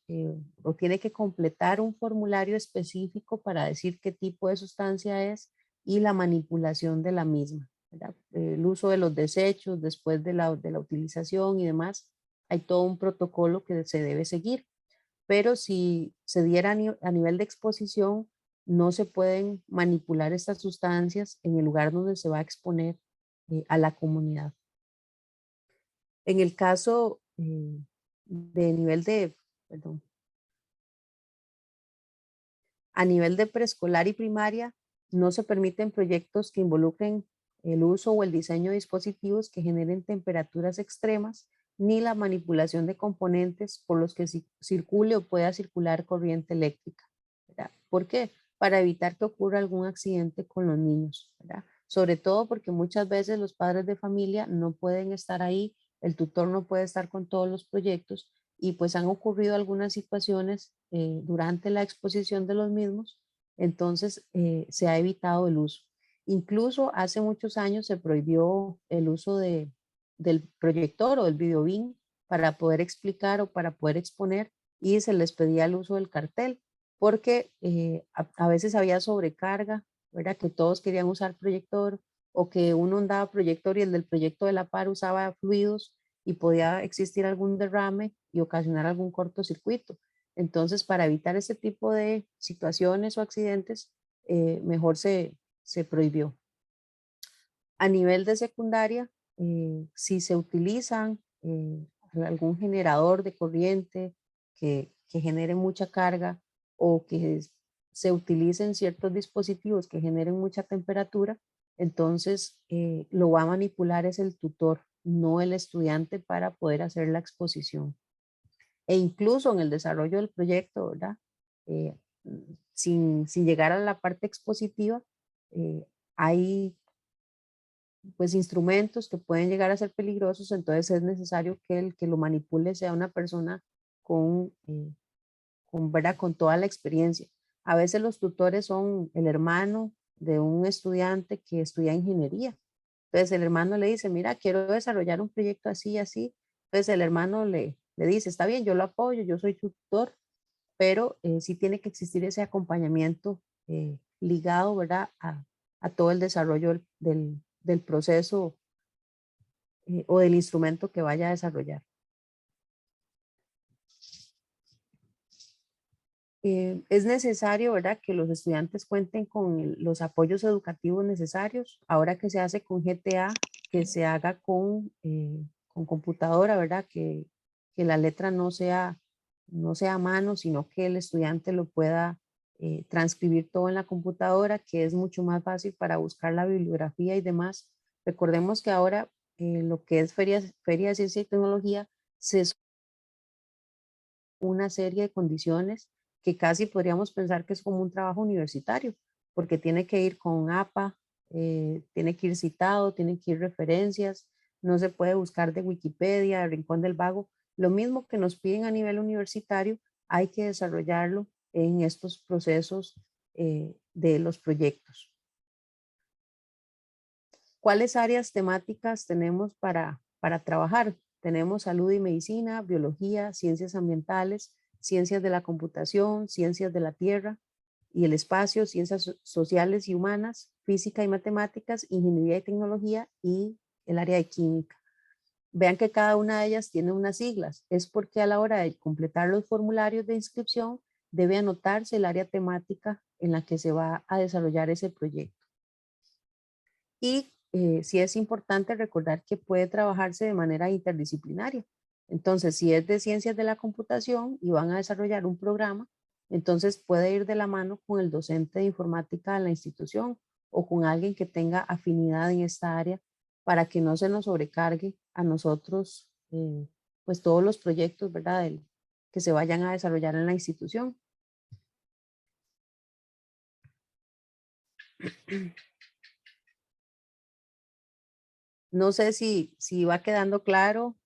o tiene que completar un formulario específico para decir qué tipo de sustancia es y la manipulación de la misma, ¿verdad? El uso de los desechos después de la utilización y demás, hay todo un protocolo que se debe seguir. Pero si se diera a nivel de exposición, no se pueden manipular estas sustancias en el lugar donde se va a exponer a la comunidad. En el caso de nivel de, perdón, a nivel de preescolar y primaria, no se permiten proyectos que involucren el uso o el diseño de dispositivos que generen temperaturas extremas, ni la manipulación de componentes por los que circule o pueda circular corriente eléctrica, ¿verdad? ¿Por qué? Para evitar que ocurra algún accidente con los niños, ¿verdad? Sobre todo porque muchas veces los padres de familia no pueden estar ahí, el tutor no puede estar con todos los proyectos y pues han ocurrido algunas situaciones durante la exposición de los mismos, entonces se ha evitado el uso. Incluso hace muchos años se prohibió el uso del proyector o del videobeam para poder explicar o para poder exponer y se les pedía el uso del cartel porque a veces había sobrecarga, ¿verdad? Que todos querían usar proyector o que uno andaba proyector y el del proyecto de la par usaba fluidos y podía existir algún derrame y ocasionar algún cortocircuito. Entonces, para evitar ese tipo de situaciones o accidentes, mejor se prohibió. A nivel de secundaria, si se utilizan algún generador de corriente que genere mucha carga o que se utilicen ciertos dispositivos que generen mucha temperatura, entonces lo va a manipular es el tutor, no el estudiante para poder hacer la exposición. E incluso en el desarrollo del proyecto, ¿verdad? Eh, sin llegar a la parte expositiva, hay pues instrumentos que pueden llegar a ser peligrosos, entonces es necesario que el que lo manipule sea una persona ¿verdad? Con toda la experiencia. A veces los tutores son el hermano de un estudiante que estudia ingeniería. Entonces el hermano le dice, mira, quiero desarrollar un proyecto así y así. Entonces el hermano le dice, está bien, yo lo apoyo, yo soy tutor, pero sí tiene que existir ese acompañamiento ligado, ¿verdad? A todo el desarrollo del proceso o del instrumento que vaya a desarrollar. Es necesario, ¿verdad?, que los estudiantes cuenten con los apoyos educativos necesarios. Ahora que se hace con GTA, que se haga con computadora, ¿verdad?, que la letra no sea a mano, sino que el estudiante lo pueda transcribir todo en la computadora, que es mucho más fácil para buscar la bibliografía y demás. Recordemos que ahora lo que es Feria de Ciencia y Tecnología se una serie de condiciones que casi podríamos pensar que es como un trabajo universitario, porque tiene que ir con APA, tiene que ir citado, tiene que ir referencias, no se puede buscar de Wikipedia, de Rincón del Vago, Lo mismo que nos piden a nivel universitario, hay que desarrollarlo en estos procesos de los proyectos. ¿Cuáles áreas temáticas tenemos para trabajar? Tenemos salud y medicina, biología, ciencias ambientales, ciencias de la computación, ciencias de la tierra y el espacio, ciencias sociales y humanas, física y matemáticas, ingeniería y tecnología y el área de química. Vean que cada una de ellas tiene unas siglas. Es porque a la hora de completar los formularios de inscripción debe anotarse el área temática en la que se va a desarrollar ese proyecto. Y sí es importante recordar que puede trabajarse de manera interdisciplinaria. Entonces, si es de ciencias de la computación y van a desarrollar un programa, entonces puede ir de la mano con el docente de informática de la institución o con alguien que tenga afinidad en esta área para que no se nos sobrecargue a nosotros pues todos los proyectos, ¿verdad? Que se vayan a desarrollar en la institución. No sé si va quedando claro,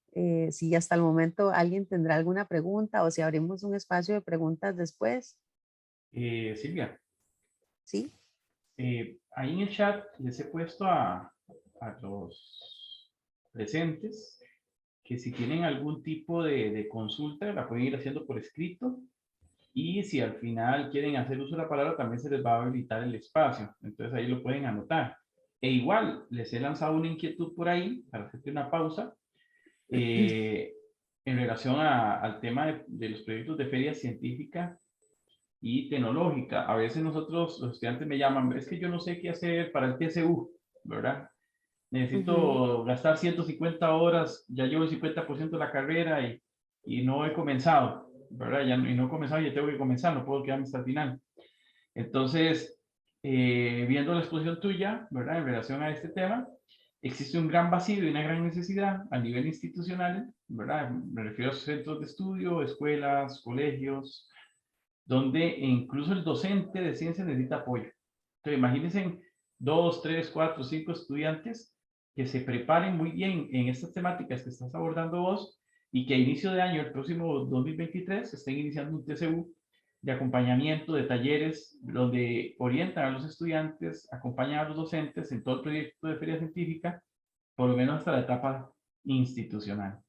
si hasta el momento alguien tendrá alguna pregunta o si abrimos un espacio de preguntas después. Silvia, ¿Sí? ahí en el chat les he puesto a los presentes que si tienen algún tipo de consulta la pueden ir haciendo por escrito, y si al final quieren hacer uso de la palabra también se les va a habilitar el espacio, entonces ahí lo pueden anotar. E igual les he lanzado una inquietud por ahí para hacerte una pausa en relación al tema de los proyectos de feria científica y tecnológica. A veces nosotros, los estudiantes me llaman, es que yo no sé qué hacer para el TCU, ¿verdad? Necesito gastar 150 horas, ya llevo el 50% de la carrera y no he comenzado, ¿verdad? Y no he comenzado, ya tengo que comenzar, no puedo quedarme hasta el final. Entonces, viendo la exposición tuya, ¿verdad? En relación a este tema, existe un gran vacío y una gran necesidad a nivel institucional, ¿verdad? Me refiero a centros de estudio, escuelas, colegios, donde incluso el docente de ciencia necesita apoyo. Entonces, imagínense 2, 3, 4, 5 estudiantes que se preparen muy bien en estas temáticas que estás abordando vos y que a inicio de año, el próximo 2023, estén iniciando un TCU de acompañamiento, de talleres, donde orientan a los estudiantes, acompañan a los docentes en todo el proyecto de feria científica, por lo menos hasta la etapa institucional.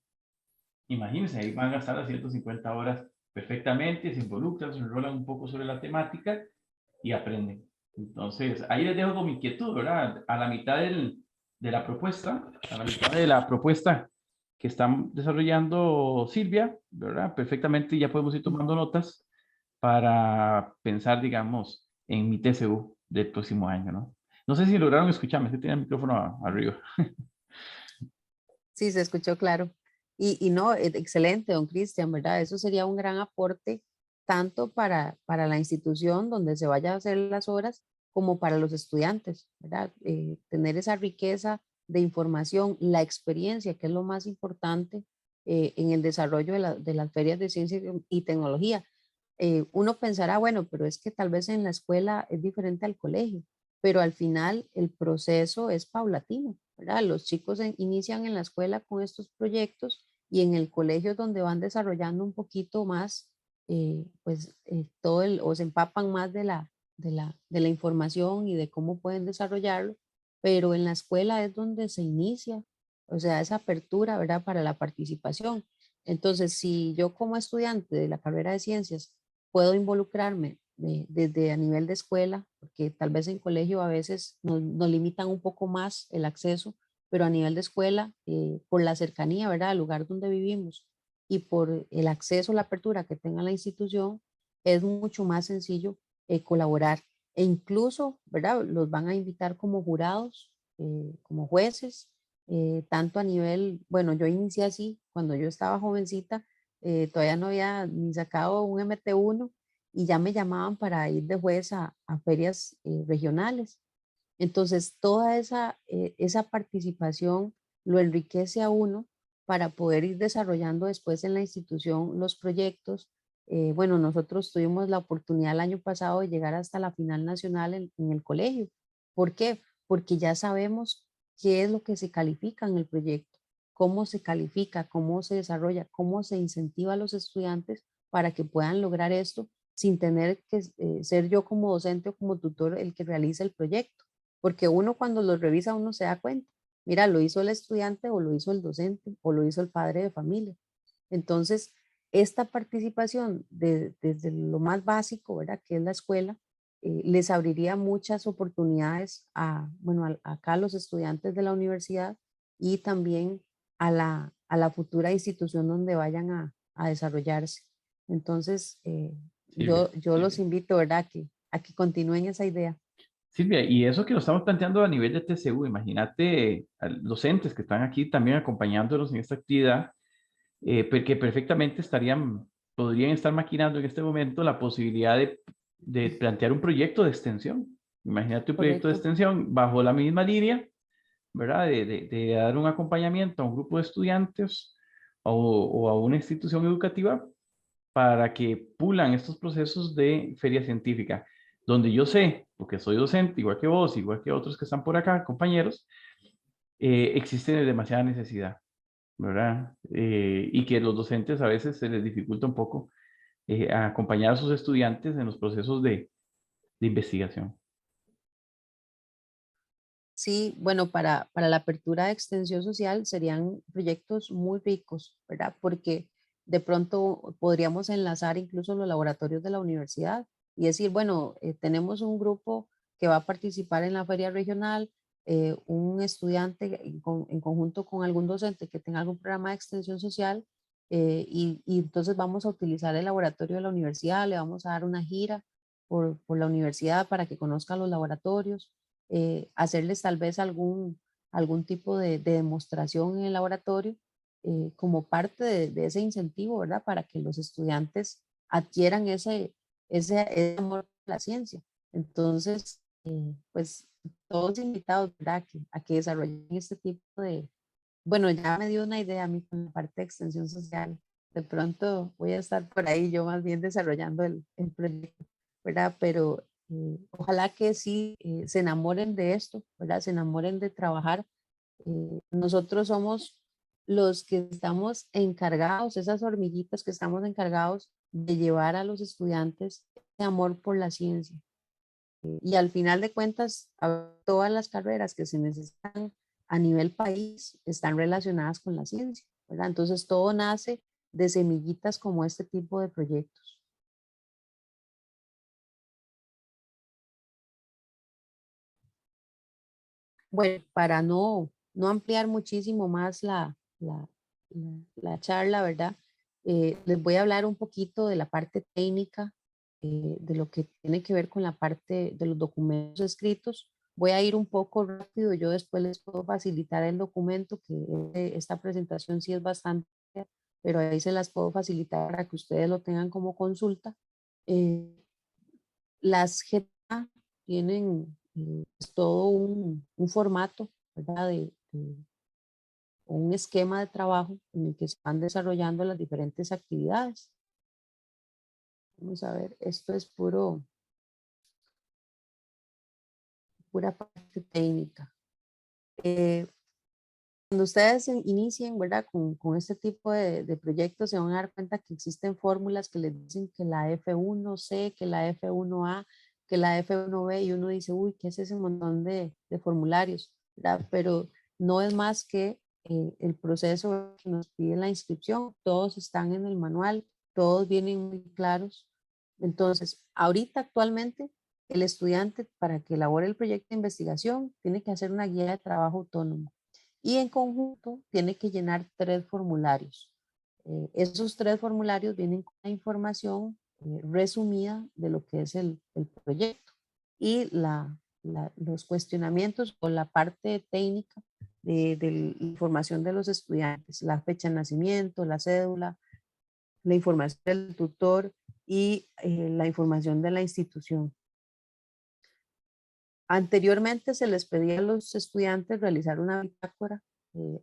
Imagínense, ahí van a gastar las 150 horas perfectamente, se involucran, se enrolan un poco sobre la temática y aprenden. Entonces, ahí les dejo con mi inquietud, ¿verdad? A la mitad de la propuesta, a la mitad de la propuesta que están desarrollando Silvia, ¿verdad? Perfectamente ya podemos ir tomando notas para pensar, digamos, en mi TCU del próximo año, ¿no? No sé si lograron escucharme, es que tenía el micrófono arriba. Sí, se escuchó claro. Y no, excelente, don Cristian, ¿verdad? Eso sería un gran aporte tanto para la institución donde se vaya a hacer las horas como para los estudiantes, ¿verdad? Tener esa riqueza de información, la experiencia, que es lo más importante en el desarrollo de las ferias de ciencia y tecnología. Uno pensará, bueno, pero es que tal vez en la escuela es diferente al colegio, pero al final el proceso es paulatino, ¿verdad? Los chicos inician en la escuela con estos proyectos y en el colegio es donde van desarrollando un poquito más, todo o se empapan más de la información y de cómo pueden desarrollarlo, pero en la escuela es donde se inicia, o sea, esa apertura, ¿verdad? Para la participación. Entonces, si yo como estudiante de la carrera de ciencias puedo involucrarme desde a nivel de escuela, porque tal vez en colegio a veces nos limitan un poco más el acceso, pero a nivel de escuela, por la cercanía, ¿verdad?, al lugar donde vivimos y por el acceso, la apertura que tenga la institución, es mucho más sencillo colaborar. E incluso, ¿verdad?, los van a invitar como jurados, como jueces, tanto a nivel, bueno, yo inicié así, cuando yo estaba jovencita, todavía no había ni sacado un MT1 y ya me llamaban para ir de juez a ferias regionales. Entonces, toda esa participación lo enriquece a uno para poder ir desarrollando después en la institución los proyectos. Bueno, nosotros tuvimos la oportunidad el año pasado de llegar hasta la final nacional en el colegio. ¿Por qué? Porque ya sabemos qué es lo que se califica en el proyecto, cómo se califica, cómo se desarrolla, cómo se incentiva a los estudiantes para que puedan lograr esto sin tener que ser yo como docente o como tutor el que realice el proyecto. Porque uno cuando lo revisa uno se da cuenta, mira, lo hizo el estudiante o lo hizo el docente o lo hizo el padre de familia. Entonces, esta participación desde lo más básico, ¿verdad? Que es la escuela, les abriría muchas oportunidades acá a los estudiantes de la universidad y también a la futura institución donde vayan a desarrollarse. Entonces, Silvia, yo los invito, ¿verdad? A que continúen esa idea. Silvia, y eso que lo estamos planteando a nivel de TCU, imagínate a docentes que están aquí también acompañándonos en esta actividad, porque perfectamente podrían estar maquinando en este momento la posibilidad de plantear un proyecto de extensión. Imagínate un proyecto de Correcto. extensión bajo la misma línea, ¿verdad? De dar un acompañamiento a un grupo de estudiantes o a una institución educativa para que pulan estos procesos de feria científica, donde yo sé, porque soy docente, igual que vos, igual que otros que están por acá, compañeros, existe demasiada necesidad, ¿verdad? Y que los docentes a veces se les dificulta un poco a acompañar a sus estudiantes en los procesos de investigación. Sí, bueno, para la apertura de extensión social serían proyectos muy ricos, ¿verdad? Porque de pronto podríamos enlazar incluso los laboratorios de la universidad y decir, bueno, tenemos un grupo que va a participar en la feria regional, un estudiante en conjunto con algún docente que tenga algún programa de extensión social, y entonces vamos a utilizar el laboratorio de la universidad, le vamos a dar una gira por la universidad para que conozcan los laboratorios, hacerles tal vez algún tipo de demostración en el laboratorio, como parte de ese incentivo, ¿verdad? Para que los estudiantes adquieran ese amor por la ciencia. Entonces, pues todos invitados, ¿verdad? A que desarrollen este tipo bueno, ya me dio una idea a mí con la parte de extensión social. De pronto voy a estar por ahí yo más bien desarrollando el proyecto, ¿verdad? Pero ojalá que sí se enamoren de esto, ¿verdad? Se enamoren de trabajar. Nosotros somos los que estamos encargados, esas hormiguitas que estamos encargados de llevar a los estudiantes ese amor por la ciencia. Y al final de cuentas, todas las carreras que se necesitan a nivel país están relacionadas con la ciencia, ¿verdad? Entonces todo nace de semillitas como este tipo de proyectos. Bueno, para no ampliar muchísimo más la charla, ¿verdad? Les voy a hablar un poquito de la parte técnica, de lo que tiene que ver con la parte de los documentos escritos. Voy a ir un poco rápido, yo después les puedo facilitar el documento, que esta presentación sí es bastante, pero ahí se las puedo facilitar para que ustedes lo tengan como consulta. Eh, las GTA tienen pues, todo un formato, ¿verdad? O un esquema de trabajo en el que se van desarrollando las diferentes actividades. Vamos a ver, esto es pura parte técnica. Cuando ustedes inicien, ¿verdad? Con este tipo de proyectos se van a dar cuenta que existen fórmulas que les dicen que la F1C, que la F1A, que la F1B y uno dice, uy, ¿qué es ese montón de formularios? ¿Verdad? Pero no es más que el proceso que nos pide la inscripción, todos están en el manual, todos vienen muy claros. Entonces, ahorita actualmente el estudiante para que elabore el proyecto de investigación tiene que hacer una guía de trabajo autónomo y en conjunto tiene que llenar 3 formularios. Esos 3 formularios vienen con la información resumida de lo que es el proyecto y los cuestionamientos o la parte técnica de la información de los estudiantes, la fecha de nacimiento, la cédula, la información del tutor y la información de la institución. Anteriormente se les pedía a los estudiantes realizar una bitácora,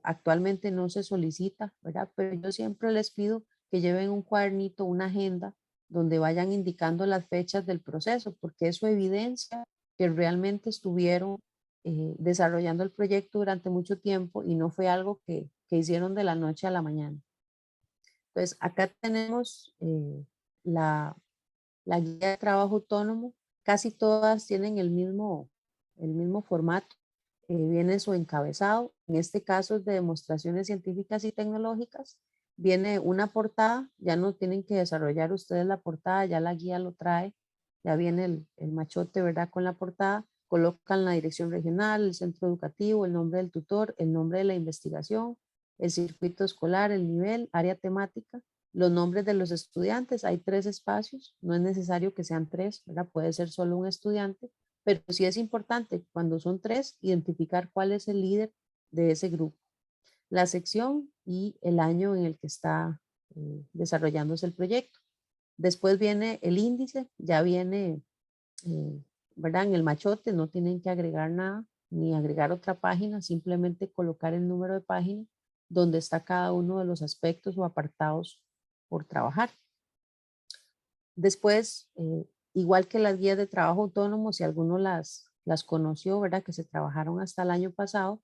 actualmente no se solicita, ¿verdad? Pero yo siempre les pido que lleven un cuadernito, una agenda, donde vayan indicando las fechas del proceso, porque eso evidencia que realmente estuvieron desarrollando el proyecto durante mucho tiempo y no fue algo que hicieron de la noche a la mañana. Entonces, acá tenemos la guía de trabajo autónomo. Casi todas tienen el mismo formato. Viene su encabezado. En este caso es de demostraciones científicas y tecnológicas. Viene una portada. Ya no tienen que desarrollar ustedes la portada, ya la guía lo trae. Ya viene el machote, ¿verdad? Con la portada. Colocan la dirección regional, el centro educativo, el nombre del tutor, el nombre de la investigación, el circuito escolar, el nivel, área temática, los nombres de los estudiantes. Hay 3 espacios, no es necesario que sean 3, ¿verdad? Puede ser solo un estudiante, pero sí es importante cuando son 3 identificar cuál es el líder de ese grupo, la sección y el año en el que está desarrollándose el proyecto. Después viene el índice, ya viene, ¿verdad? En el machote no tienen que agregar nada, ni agregar otra página, simplemente colocar el número de página donde está cada uno de los aspectos o apartados por trabajar. Después, igual que las guías de trabajo autónomo, si alguno las conoció, ¿verdad? Que se trabajaron hasta el año pasado,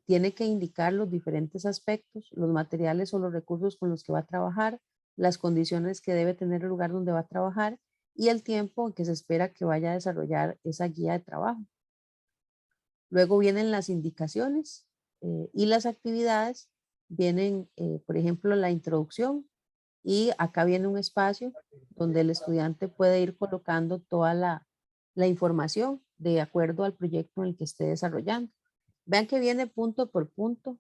tiene que indicar los diferentes aspectos, los materiales o los recursos con los que va a trabajar, las condiciones que debe tener el lugar donde va a trabajar y el tiempo en que se espera que vaya a desarrollar esa guía de trabajo. Luego vienen las indicaciones y las actividades. Vienen, por ejemplo, la introducción, y acá viene un espacio donde el estudiante puede ir colocando toda la información de acuerdo al proyecto en el que esté desarrollando. Vean que viene punto por punto.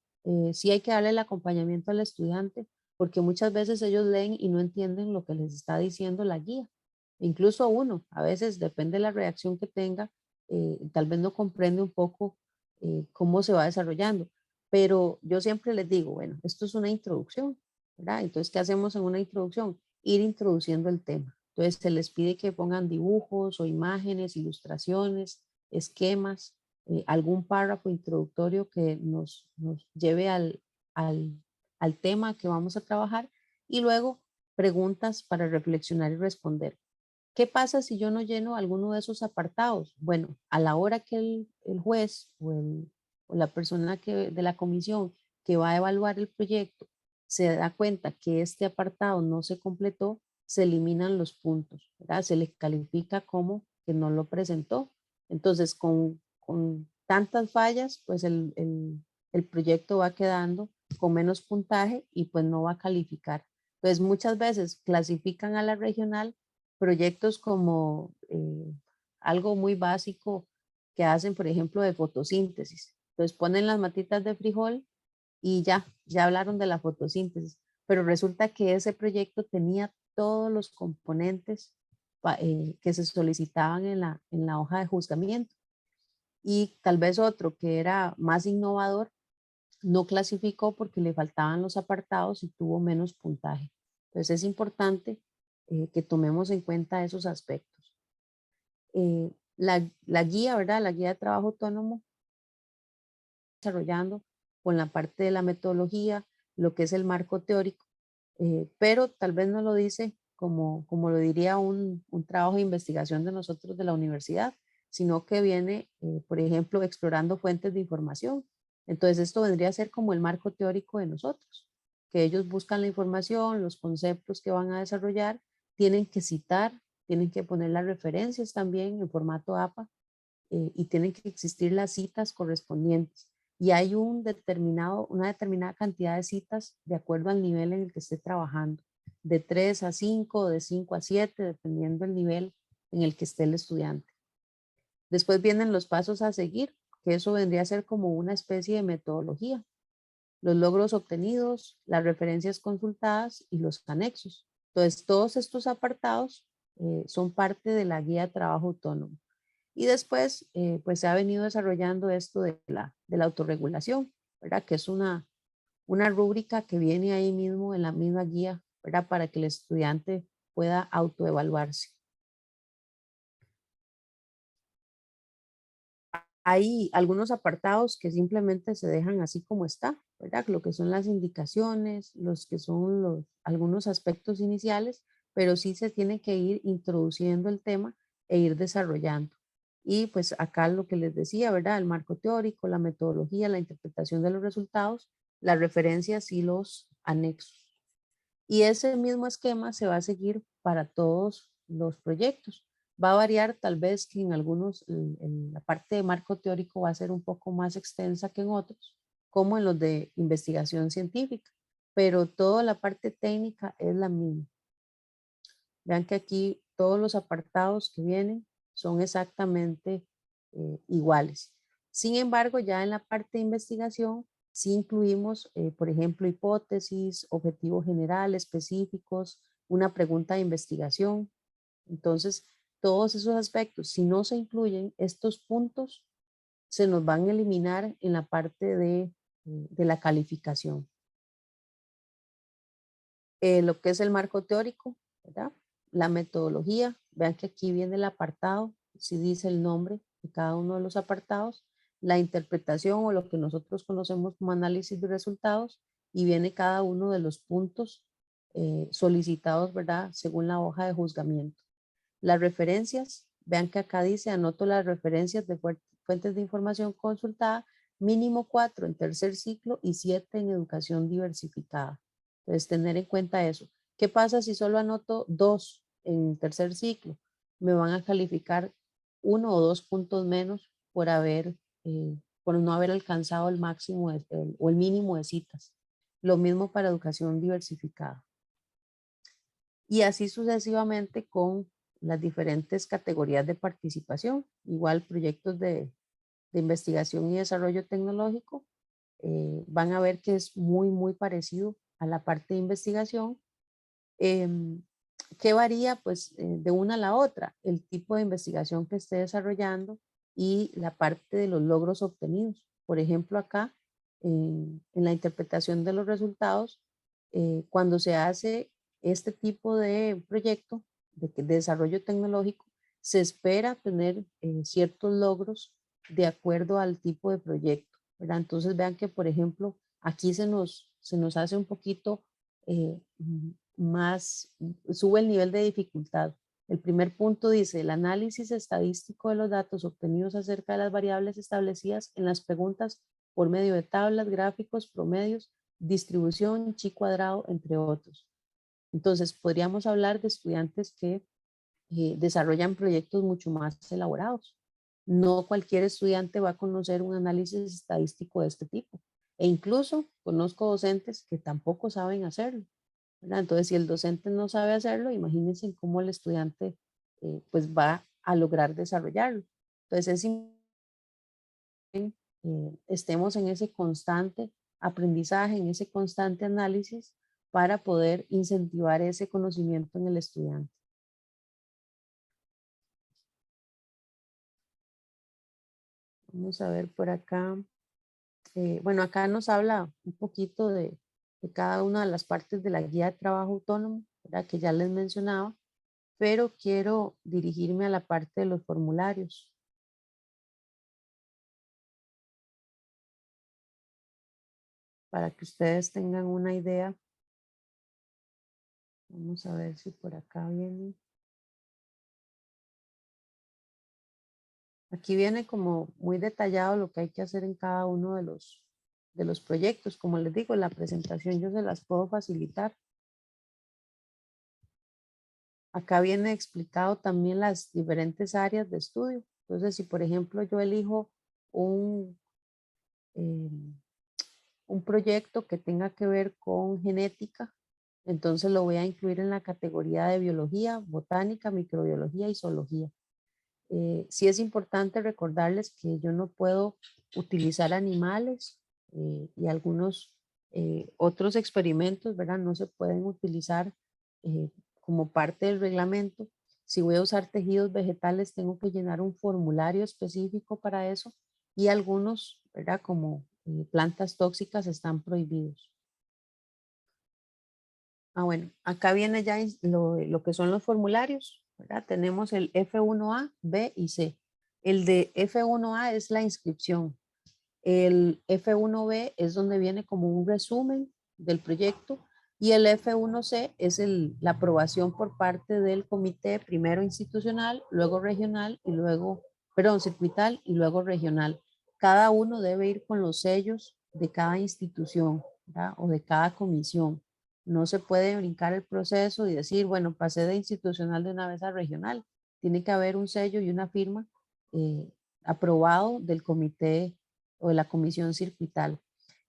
Sí hay que darle el acompañamiento al estudiante porque muchas veces ellos leen y no entienden lo que les está diciendo la guía. Incluso uno, a veces depende de la reacción que tenga, tal vez no comprende un poco cómo se va desarrollando. Pero yo siempre les digo, bueno, esto es una introducción, ¿verdad? Entonces, ¿qué hacemos en una introducción? Ir introduciendo el tema. Entonces, se les pide que pongan dibujos o imágenes, ilustraciones, esquemas, algún párrafo introductorio que nos lleve al tema que vamos a trabajar y luego preguntas para reflexionar y responder. ¿Qué pasa si yo no lleno alguno de esos apartados? Bueno, a la hora que el juez o la persona de la comisión que va a evaluar el proyecto se da cuenta que este apartado no se completó, se eliminan los puntos, ¿verdad? Se le califica como que no lo presentó. Entonces, con tantas fallas, pues el proyecto va quedando con menos puntaje y pues no va a calificar. Entonces, muchas veces clasifican a la regional proyectos como algo muy básico que hacen, por ejemplo, de fotosíntesis. Entonces ponen las matitas de frijol y ya hablaron de la fotosíntesis, pero resulta que ese proyecto tenía todos los componentes que se solicitaban en la hoja de juzgamiento. Y tal vez otro que era más innovador no clasificó porque le faltaban los apartados y tuvo menos puntaje. Entonces es importante que tomemos en cuenta esos aspectos. La guía, ¿verdad? La guía de trabajo autónomo desarrollando con la parte de la metodología, lo que es el marco teórico, pero tal vez no lo dice como lo diría un trabajo de investigación de nosotros de la universidad, sino que viene, por ejemplo, explorando fuentes de información. Entonces esto vendría a ser como el marco teórico de nosotros, que ellos buscan la información, los conceptos que van a desarrollar, tienen que citar, tienen que poner las referencias también en formato APA y tienen que existir las citas correspondientes. Y hay una determinada cantidad de citas de acuerdo al nivel en el que esté trabajando, de 3 a 5, de 5 a 7, dependiendo del nivel en el que esté el estudiante. Después vienen los pasos a seguir, que eso vendría a ser como una especie de metodología. Los logros obtenidos, las referencias consultadas y los anexos. Entonces, todos estos apartados son parte de la guía de trabajo autónomo. Y después, pues se ha venido desarrollando esto de la autorregulación, ¿verdad? Que es una rúbrica que viene ahí mismo en la misma guía, ¿verdad? Para que el estudiante pueda autoevaluarse. Hay algunos apartados que simplemente se dejan así como está, ¿verdad? Lo que son las indicaciones, los que son algunos aspectos iniciales, pero sí se tiene que ir introduciendo el tema e ir desarrollando. Y pues acá lo que les decía, ¿verdad? El marco teórico, la metodología, la interpretación de los resultados las referencias y los anexos. Y ese mismo esquema se va a seguir para todos los proyectos. Va a variar tal vez que en algunos, en la parte de marco teórico va a ser un poco más extensa que en otros, como en los de investigación científica, pero toda la parte técnica es la misma. Vean que aquí todos los apartados que vienen son exactamente iguales. Sin embargo, ya en la parte de investigación, sí incluimos, por ejemplo, hipótesis, objetivos generales, específicos, una pregunta de investigación. Entonces, todos esos aspectos, si no se incluyen, estos puntos se nos van a eliminar en la parte de la calificación. Lo que es el marco teórico, ¿verdad? La metodología, vean que aquí viene el apartado, si dice el nombre de cada uno de los apartados, la interpretación o lo que nosotros conocemos como análisis de resultados, y viene cada uno de los puntos solicitados, ¿verdad? Según la hoja de juzgamiento. Las referencias, vean que acá dice, anoto las referencias de fuentes de información consultada, mínimo 4 en tercer ciclo y 7 en educación diversificada. Entonces, tener en cuenta eso. ¿Qué pasa si solo anoto 2 en tercer ciclo? Me van a calificar 1 o 2 puntos menos por por no haber alcanzado el máximo o el mínimo de citas. Lo mismo para educación diversificada. Y así sucesivamente con las diferentes categorías de participación. Igual proyectos de investigación y desarrollo tecnológico, van a ver que es muy parecido a la parte de investigación. ¿Qué varía? Pues de una a la otra, el tipo de investigación que esté desarrollando y la parte de los logros obtenidos. Por ejemplo, acá en la interpretación de los resultados, cuando se hace este tipo de proyecto de desarrollo tecnológico, se espera tener ciertos logros de acuerdo al tipo de proyecto, ¿verdad? Entonces vean que, por ejemplo, aquí se nos hace un poquito más, sube el nivel de dificultad. El primer punto dice, el análisis estadístico de los datos obtenidos acerca de las variables establecidas en las preguntas por medio de tablas, gráficos, promedios, distribución, chi cuadrado, entre otros. Entonces, podríamos hablar de estudiantes que desarrollan proyectos mucho más elaborados. No cualquier estudiante va a conocer un análisis estadístico de este tipo. E incluso conozco docentes que tampoco saben hacerlo, ¿verdad? Entonces, si el docente no sabe hacerlo, imagínense cómo el estudiante pues va a lograr desarrollarlo. Entonces, es importante estemos en ese constante aprendizaje, en ese constante análisis para poder incentivar ese conocimiento en el estudiante. Vamos a ver por acá. Bueno, acá nos habla un poquito de cada una de las partes de la guía de trabajo autónomo, ¿verdad? Que ya les mencionaba, pero quiero dirigirme a la parte de los formularios. Para que ustedes tengan una idea. Vamos a ver si por acá viene. Aquí viene como muy detallado lo que hay que hacer en cada uno de los proyectos. Como les digo, la presentación yo se las puedo facilitar. Acá viene explicado también las diferentes áreas de estudio. Entonces, si por ejemplo yo elijo un proyecto que tenga que ver con genética, entonces lo voy a incluir en la categoría de biología, botánica, microbiología y zoología. Sí es importante recordarles que yo no puedo utilizar animales y algunos otros experimentos, ¿verdad? No se pueden utilizar como parte del reglamento. Si voy a usar tejidos vegetales, tengo que llenar un formulario específico para eso y algunos, ¿verdad? Como plantas tóxicas están prohibidos. Bueno, acá viene ya lo que son los formularios, ¿verdad? Tenemos el F1A, B y C. El de F1A es la inscripción. El F1B es donde viene como un resumen del proyecto y el F1C es la aprobación por parte del comité, primero institucional, luego regional y luego, perdón, circuital y luego regional. Cada uno debe ir con los sellos de cada institución, ¿verdad? O de cada comisión. No se puede brincar el proceso y decir, bueno, pasé de institucional de una vez a regional. Tiene que haber un sello y una firma aprobado del comité o de la comisión circuital.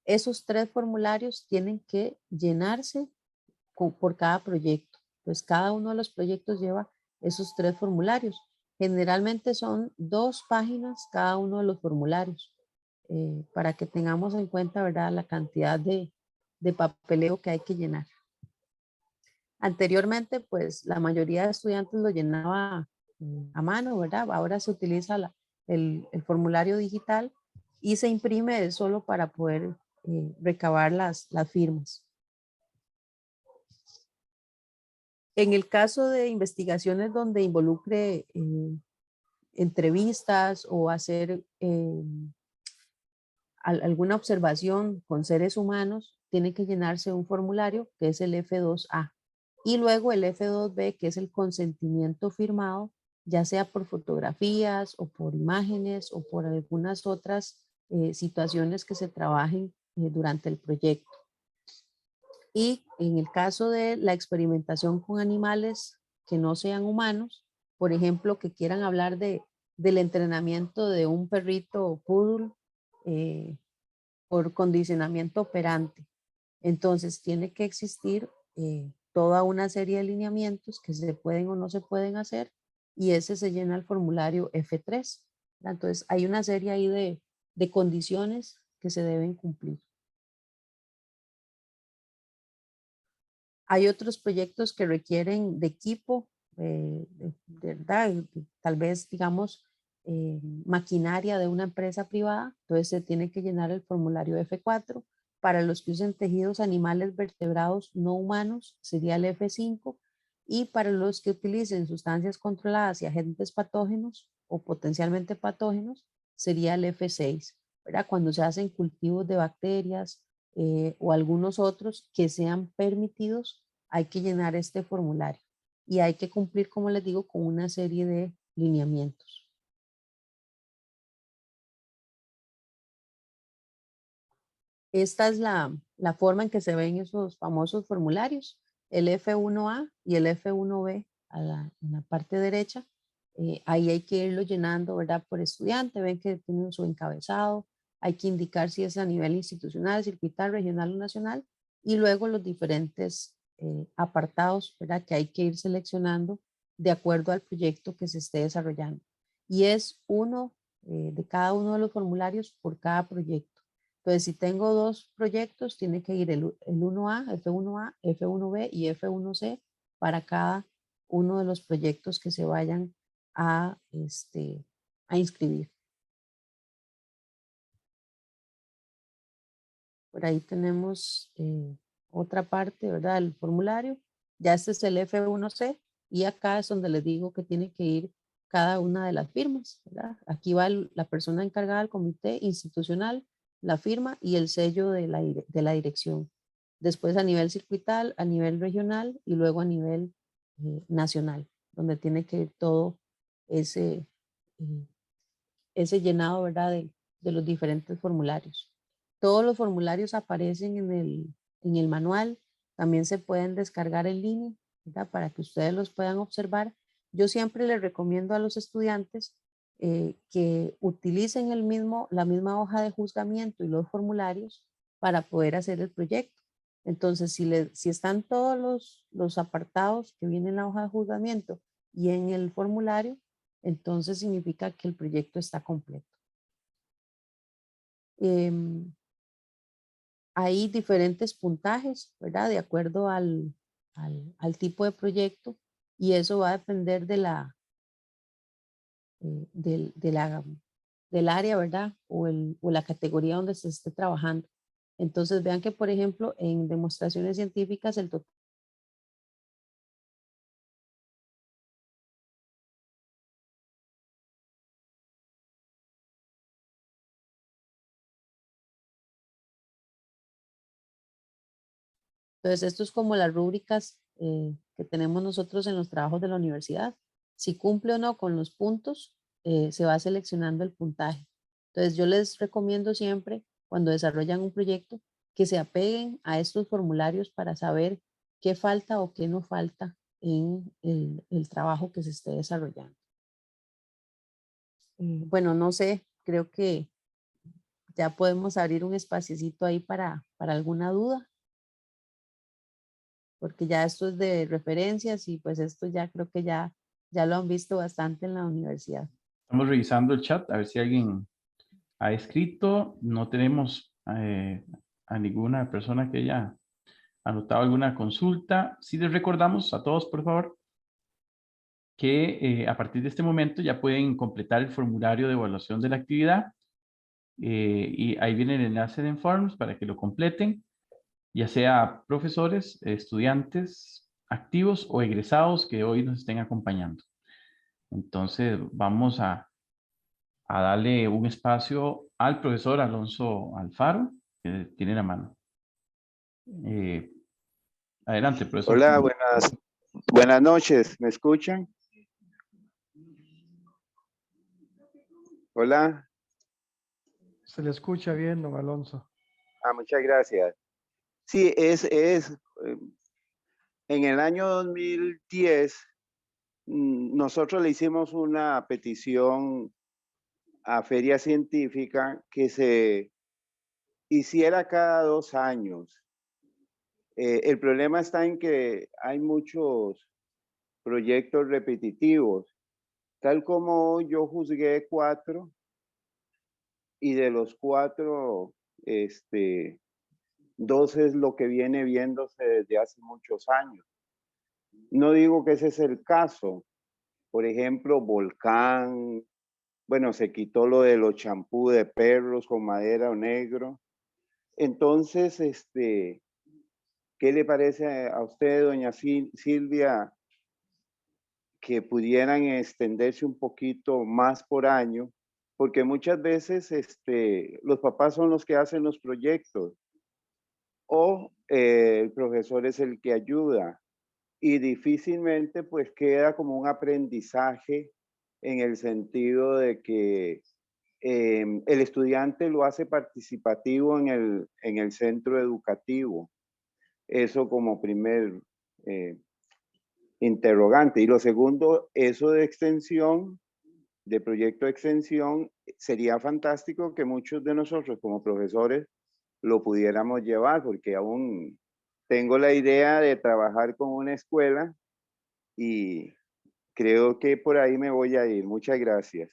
Esos 3 formularios tienen que llenarse por cada proyecto. Pues cada uno de los proyectos lleva esos 3 formularios. Generalmente son 2 páginas cada uno de los formularios, para que tengamos en cuenta, ¿verdad?, la cantidad de papeleo que hay que llenar. Anteriormente, pues la mayoría de estudiantes lo llenaba a mano, ¿verdad? Ahora se utiliza el formulario digital y se imprime solo para poder recabar las firmas. En el caso de investigaciones donde involucre entrevistas o hacer alguna observación con seres humanos, tiene que llenarse un formulario que es el F2A. Y luego el F2B, que es el consentimiento firmado, ya sea por fotografías o por imágenes o por algunas otras situaciones que se trabajen durante el proyecto. Y en el caso de la experimentación con animales que no sean humanos, por ejemplo, que quieran hablar del entrenamiento de un perrito poodle por condicionamiento operante. Entonces tiene que existir toda una serie de lineamientos que se pueden o no se pueden hacer y ese se llena el formulario F3. Entonces hay una serie ahí de condiciones que se deben cumplir. Hay otros proyectos que requieren de equipo, ¿verdad? Tal vez, digamos, maquinaria de una empresa privada, entonces se tiene que llenar el formulario F4. Para los que usen tejidos animales vertebrados no humanos sería el F5 y para los que utilicen sustancias controladas y agentes patógenos o potencialmente patógenos sería el F6, ¿verdad? Cuando se hacen cultivos de bacterias o algunos otros que sean permitidos, hay que llenar este formulario y hay que cumplir, como les digo, con una serie de lineamientos. Esta es la forma en que se ven esos famosos formularios, el F1A y el F1B en la parte derecha. Ahí hay que irlo llenando, ¿verdad? Por estudiante, ven que tienen su encabezado, hay que indicar si es a nivel institucional, circuital, regional o nacional, y luego los diferentes apartados, ¿verdad? Que hay que ir seleccionando de acuerdo al proyecto que se esté desarrollando. Y es uno de cada uno de los formularios por cada proyecto. Entonces, si tengo 2 proyectos, tiene que ir el 1A, F1A, F1B y F1C para cada uno de los proyectos que se vayan a inscribir. Por ahí tenemos otra parte, ¿verdad? El formulario. Ya este es el F1C y acá es donde les digo que tiene que ir cada una de las firmas, ¿verdad? Aquí va la persona encargada del comité institucional, la firma y el sello de la dirección. Después a nivel circuital, a nivel regional y luego a nivel nacional, donde tiene que ir todo ese llenado, ¿verdad? De los diferentes formularios. Todos los formularios aparecen en el manual, también se pueden descargar en línea, ¿verdad? Para que ustedes los puedan observar. Yo siempre les recomiendo a los estudiantes que utilicen la misma hoja de juzgamiento y los formularios para poder hacer el proyecto. Entonces, si están todos los apartados que vienen en la hoja de juzgamiento y en el formulario, entonces significa que el proyecto está completo. Hay diferentes puntajes, ¿verdad? De acuerdo al tipo de proyecto y eso va a depender del área, ¿verdad? O la categoría donde se esté trabajando. Entonces vean que, por ejemplo, en demostraciones científicas el total Entonces, esto es como las rúbricas que tenemos nosotros en los trabajos de la universidad. Si cumple o no con los puntos, se va seleccionando el puntaje. Entonces, yo les recomiendo siempre cuando desarrollan un proyecto, que se apeguen a estos formularios para saber qué falta o qué no falta en el trabajo que se esté desarrollando. Bueno, no sé, creo que ya podemos abrir un espaciecito ahí para alguna duda, porque ya esto es de referencias y pues esto ya creo que ya lo han visto bastante en la universidad. Estamos revisando el chat a ver si alguien ha escrito. No tenemos a ninguna persona que haya anotado alguna consulta. Sí les recordamos a todos, por favor, que a partir de este momento ya pueden completar el formulario de evaluación de la actividad y ahí viene el enlace de Informs para que lo completen, ya sea profesores, estudiantes activos o egresados que hoy nos estén acompañando. Entonces vamos a darle un espacio al profesor Alonso Alfaro, que tiene la mano. Adelante, profesor. Hola, buenas noches. ¿Me escuchan? Hola. Se le escucha bien, don Alonso. Muchas gracias. Sí, en el año 2010, nosotros le hicimos una petición a Feria Científica que se hiciera cada 2 años. El problema está en que hay muchos proyectos repetitivos. Tal como yo juzgué 4, y de los 4, 2 es lo que viene viéndose desde hace muchos años. No digo que ese es el caso. Por ejemplo, Volcán, bueno, se quitó lo de los champú de perros con madera o negro. Entonces, ¿qué le parece a usted, doña Silvia, que pudieran extenderse un poquito más por año? Porque muchas veces los papás son los que hacen los proyectos o el profesor es el que ayuda y difícilmente pues queda como un aprendizaje en el sentido de que el estudiante lo hace participativo en el centro educativo. Eso como primer interrogante. Y lo segundo, eso de extensión, de proyecto de extensión, sería fantástico que muchos de nosotros como profesores lo pudiéramos llevar, porque aún tengo la idea de trabajar con una escuela y creo que por ahí me voy a ir. Muchas gracias.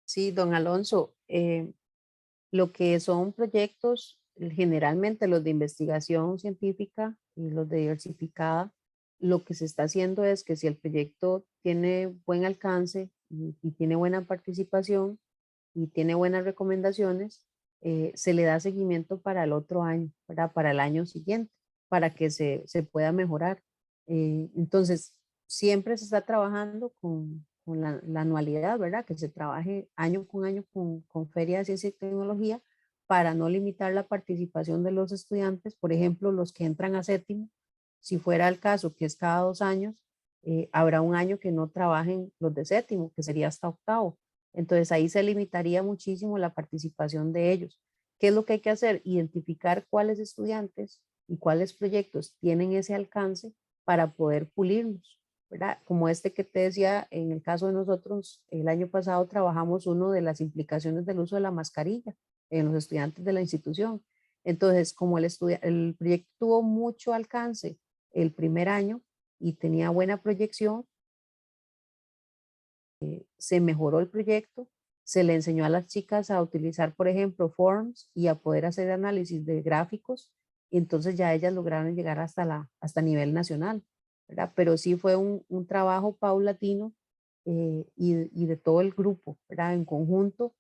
Sí, don Alonso, lo que son proyectos, generalmente los de investigación científica y los de diversificada, lo que se está haciendo es que si el proyecto tiene buen alcance y tiene buena participación y tiene buenas recomendaciones, se le da seguimiento para el otro año, para el año siguiente, para que se pueda mejorar. Entonces, siempre se está trabajando con la anualidad, ¿verdad? Que se trabaje año con Feria de Ciencia y Tecnología para no limitar la participación de los estudiantes. Por ejemplo, los que entran a séptimo, si fuera el caso que es cada 2 años, habrá un año que no trabajen los de séptimo, que sería hasta octavo. Entonces ahí se limitaría muchísimo la participación de ellos. ¿Qué es lo que hay que hacer? Identificar cuáles estudiantes y cuáles proyectos tienen ese alcance para poder pulirlos, ¿verdad? Como este que te decía, en el caso de nosotros, el año pasado trabajamos uno de las implicaciones del uso de la mascarilla en los estudiantes de la institución. Entonces, como el proyecto tuvo mucho alcance el primer año y tenía buena proyección, se mejoró el proyecto, se le enseñó a las chicas a utilizar, por ejemplo, Forms y a poder hacer análisis de gráficos, y entonces ya ellas lograron llegar hasta nivel nacional, ¿verdad? Pero sí fue un trabajo paulatino y de todo el grupo, ¿verdad? En conjunto,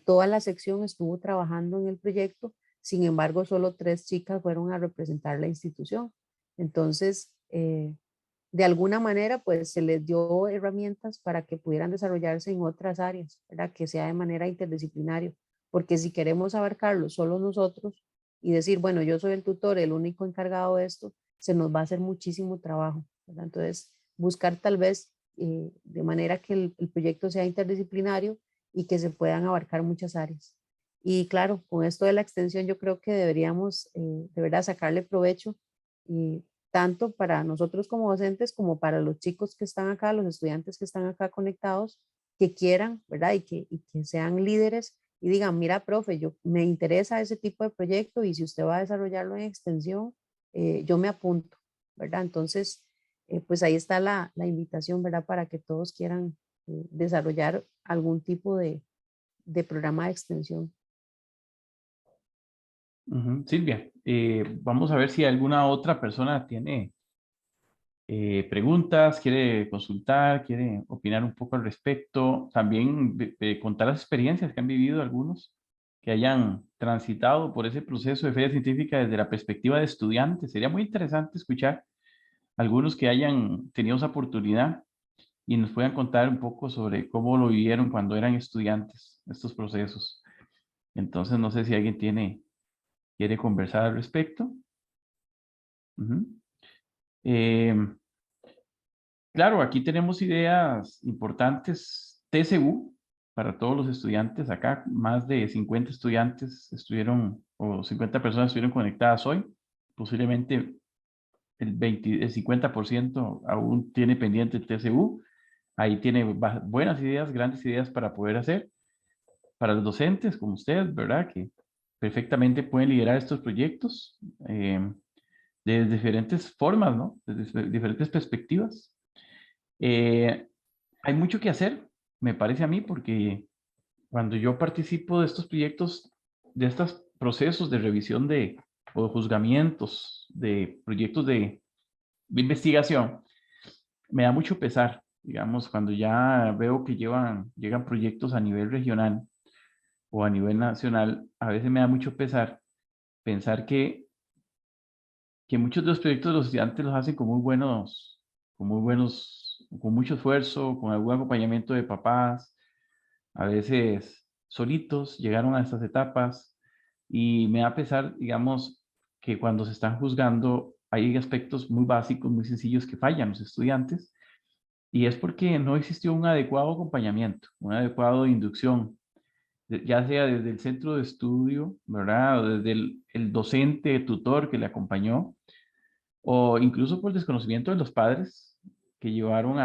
toda la sección estuvo trabajando en el proyecto, sin embargo, solo 3 chicas fueron a representar la institución. Entonces, de alguna manera, pues se les dio herramientas para que pudieran desarrollarse en otras áreas, ¿verdad? Que sea de manera interdisciplinaria, porque si queremos abarcarlo solo nosotros y decir, bueno, yo soy el tutor, el único encargado de esto, se nos va a hacer muchísimo trabajo, ¿verdad? Entonces, buscar tal vez de manera que el proyecto sea interdisciplinario y que se puedan abarcar muchas áreas. Y claro, con esto de la extensión yo creo que deberíamos de verdad sacarle provecho, tanto para nosotros como docentes como para los chicos que están acá, los estudiantes que están acá conectados, que quieran, ¿verdad? Y que sean líderes y digan, mira, profe, me interesa ese tipo de proyecto y si usted va a desarrollarlo en extensión, yo me apunto, ¿verdad? Entonces, pues ahí está la invitación, ¿verdad? Para que todos quieran desarrollar algún tipo de programa de extensión. Silvia, vamos a ver si alguna otra persona tiene preguntas, quiere consultar, quiere opinar un poco al respecto. También contar las experiencias que han vivido algunos que hayan transitado por ese proceso de feria científica desde la perspectiva de estudiantes. Sería muy interesante escuchar algunos que hayan tenido esa oportunidad y nos puedan contar un poco sobre cómo lo vivieron cuando eran estudiantes, estos procesos. Entonces, no sé si alguien quiere conversar al respecto. Claro, aquí tenemos ideas importantes. TCU, para todos los estudiantes acá, más de 50 estudiantes estuvieron, o 50 personas estuvieron conectadas hoy. Posiblemente el 50% aún tiene pendiente el TCU. Ahí tiene buenas ideas, grandes ideas para poder hacer. Para los docentes como ustedes, ¿verdad? Que perfectamente pueden liderar estos proyectos de diferentes formas, ¿no? Desde diferentes perspectivas. Hay mucho que hacer, me parece a mí, porque cuando yo participo de estos proyectos, de estos procesos de revisión o juzgamientos de proyectos de investigación, me da mucho pesar, digamos, cuando ya veo que llegan proyectos a nivel regional o a nivel nacional, a veces me da mucho pesar pensar que muchos de los proyectos de los estudiantes los hacen con mucho esfuerzo, con algún acompañamiento de papás, a veces solitos, llegaron a estas etapas y me da pesar, digamos, que cuando se están juzgando hay aspectos muy básicos, muy sencillos que fallan los estudiantes y es porque no existió un adecuado acompañamiento, una adecuada inducción, ya sea desde el centro de estudio, ¿verdad? O desde el docente, tutor que le acompañó, o incluso por desconocimiento de los padres que llevaron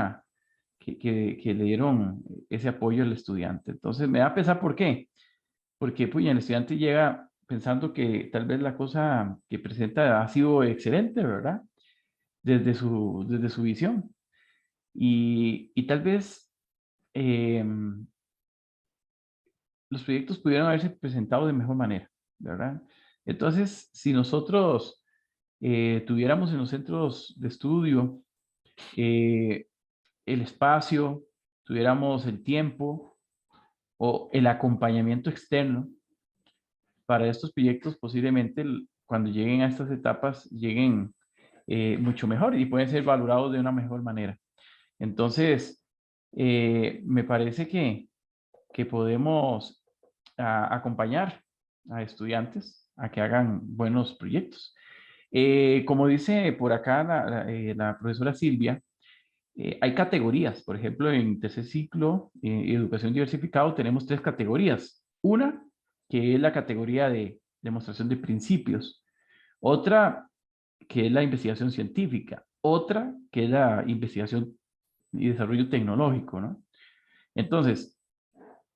que le dieron ese apoyo al estudiante. Entonces me da pesar, ¿por qué? Porque pues, el estudiante llega pensando que tal vez la cosa que presenta ha sido excelente, ¿verdad? Desde su visión. Y tal vez los proyectos pudieran haberse presentado de mejor manera, ¿verdad? Entonces, si nosotros tuviéramos en los centros de estudio el espacio, tuviéramos el tiempo o el acompañamiento externo para estos proyectos, posiblemente cuando lleguen a estas etapas, lleguen mucho mejor y pueden ser valorados de una mejor manera. Entonces, me parece que podemos acompañar a estudiantes a que hagan buenos proyectos. Como dice por acá la profesora Silvia, hay categorías. Por ejemplo, en tercer ciclo, educación diversificado, tenemos 3 categorías. Una, que es la categoría de demostración de principios. Otra, que es la investigación científica. Otra, que es la investigación y desarrollo tecnológico, ¿no? Entonces,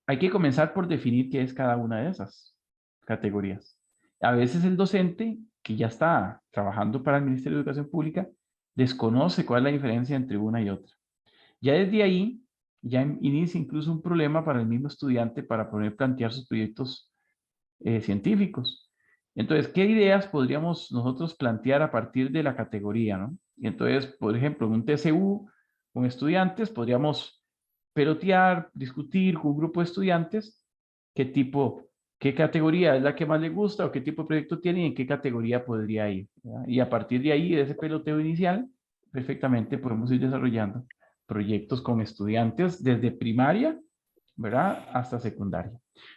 hay que comenzar por definir qué es cada una de esas categorías. A veces el docente, que ya está trabajando para el Ministerio de Educación Pública, desconoce cuál es la diferencia entre una y otra. Ya desde ahí, ya inicia incluso un problema para el mismo estudiante para poder plantear sus proyectos científicos. Entonces, ¿qué ideas podríamos nosotros plantear a partir de la categoría, ¿no? Y entonces, por ejemplo, en un TCU con estudiantes, podríamos pelotear, discutir con un grupo de estudiantes qué categoría es la que más le gusta o qué tipo de proyecto tiene y en qué categoría podría ir, ¿verdad? Y a partir de ahí, de ese peloteo inicial, perfectamente podemos ir desarrollando proyectos con estudiantes desde primaria, ¿verdad? Hasta secundaria.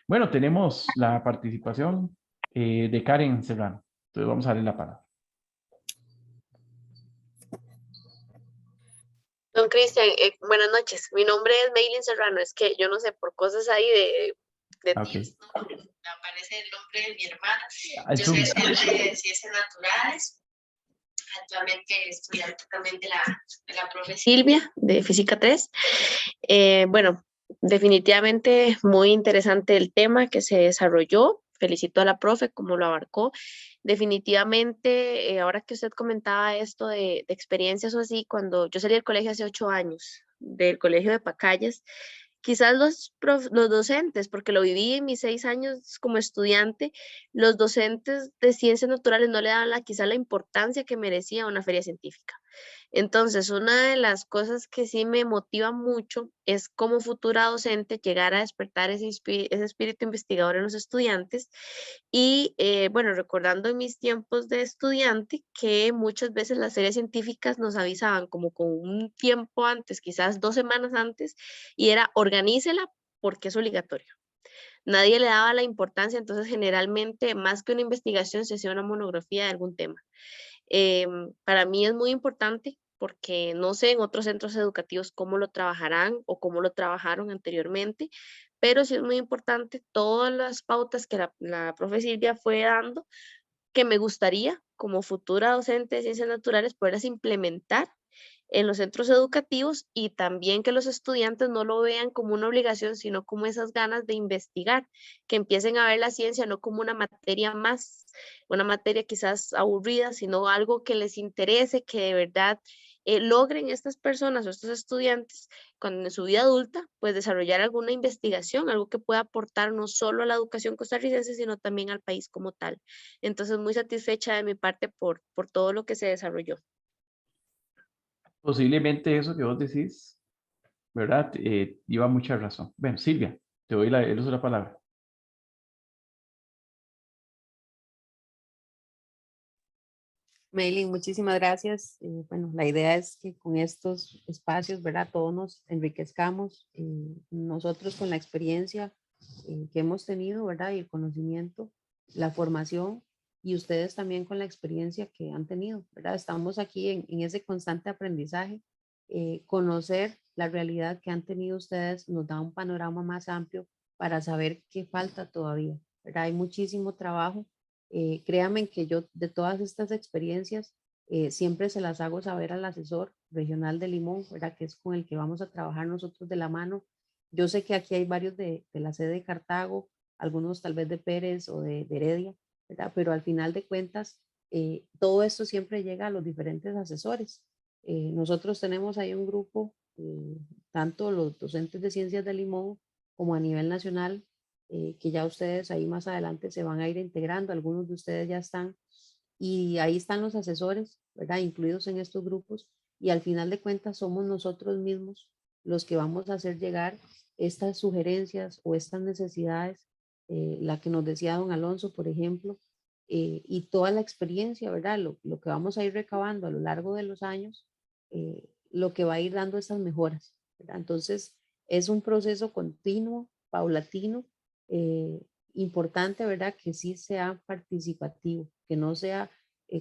Bueno, tenemos la participación de Karen Serrano. Entonces vamos a darle la palabra. Don Cristian, buenas noches. Mi nombre es Maylin Serrano. Es que yo no sé, por cosas ahí de Ok. texto, me aparece el nombre de mi hermana. Al Yo Zoom. soy estudiante de Ciencias Naturales. Actualmente estudiante también de la profe Silvia, de Física 3. Bueno, definitivamente muy interesante el tema que se desarrolló. Felicito a la profe como lo abarcó. Definitivamente, ahora que usted comentaba esto de experiencias o así, cuando yo salí del colegio hace 8 años, del colegio de Pacayas, quizás los docentes, porque lo viví en mis 6 años como estudiante, los docentes de ciencias naturales no le daban quizás la importancia que merecía una feria científica. Entonces, una de las cosas que sí me motiva mucho es como futura docente llegar a despertar ese espíritu investigador en los estudiantes y, bueno, recordando en mis tiempos de estudiante que muchas veces las ferias científicas nos avisaban como con un tiempo antes, quizás 2 semanas antes, y era organícela porque es obligatorio. Nadie le daba la importancia, entonces generalmente más que una investigación se hacía una monografía de algún tema. Para mí es muy importante porque no sé en otros centros educativos cómo lo trabajarán o cómo lo trabajaron anteriormente, pero sí es muy importante todas las pautas que la profe Silvia fue dando, que me gustaría como futura docente de ciencias naturales poderlas implementar en los centros educativos y también que los estudiantes no lo vean como una obligación, sino como esas ganas de investigar, que empiecen a ver la ciencia no como una materia más, una materia quizás aburrida, sino algo que les interese, que de verdad logren estas personas o estos estudiantes cuando en su vida adulta, pues desarrollar alguna investigación, algo que pueda aportar no solo a la educación costarricense, sino también al país como tal. Entonces, muy satisfecha de mi parte por todo lo que se desarrolló. Posiblemente eso que vos decís, ¿verdad? Lleva mucha razón. Bueno, Silvia, te doy el uso de la palabra. Maylin, muchísimas gracias. Bueno, la idea es que con estos espacios, ¿verdad? Todos nos enriquezcamos, nosotros con la experiencia que hemos tenido, ¿verdad? Y el conocimiento, la formación, y ustedes también con la experiencia que han tenido, ¿verdad? Estamos aquí en ese constante aprendizaje. Conocer la realidad que han tenido ustedes nos da un panorama más amplio para saber qué falta todavía, ¿verdad? Hay muchísimo trabajo. Créanme que yo de todas estas experiencias siempre se las hago saber al asesor regional de Limón, ¿verdad? Que es con el que vamos a trabajar nosotros de la mano. Yo sé que aquí hay varios de la sede de Cartago, algunos tal vez de Pérez o de Heredia, ¿verdad? Pero al final de cuentas, todo esto siempre llega a los diferentes asesores. Nosotros tenemos ahí un grupo, tanto los docentes de ciencias de Limón como a nivel nacional, que ya ustedes ahí más adelante se van a ir integrando, algunos de ustedes ya están, y ahí están los asesores, ¿verdad? Incluidos en estos grupos, y al final de cuentas somos nosotros mismos los que vamos a hacer llegar estas sugerencias o estas necesidades, la que nos decía don Alonso, por ejemplo, y toda la experiencia, ¿verdad? Lo que vamos a ir recabando a lo largo de los años, lo que va a ir dando esas mejoras, ¿verdad? Entonces, es un proceso continuo, paulatino, importante, ¿verdad? Que sí sea participativo, que no sea,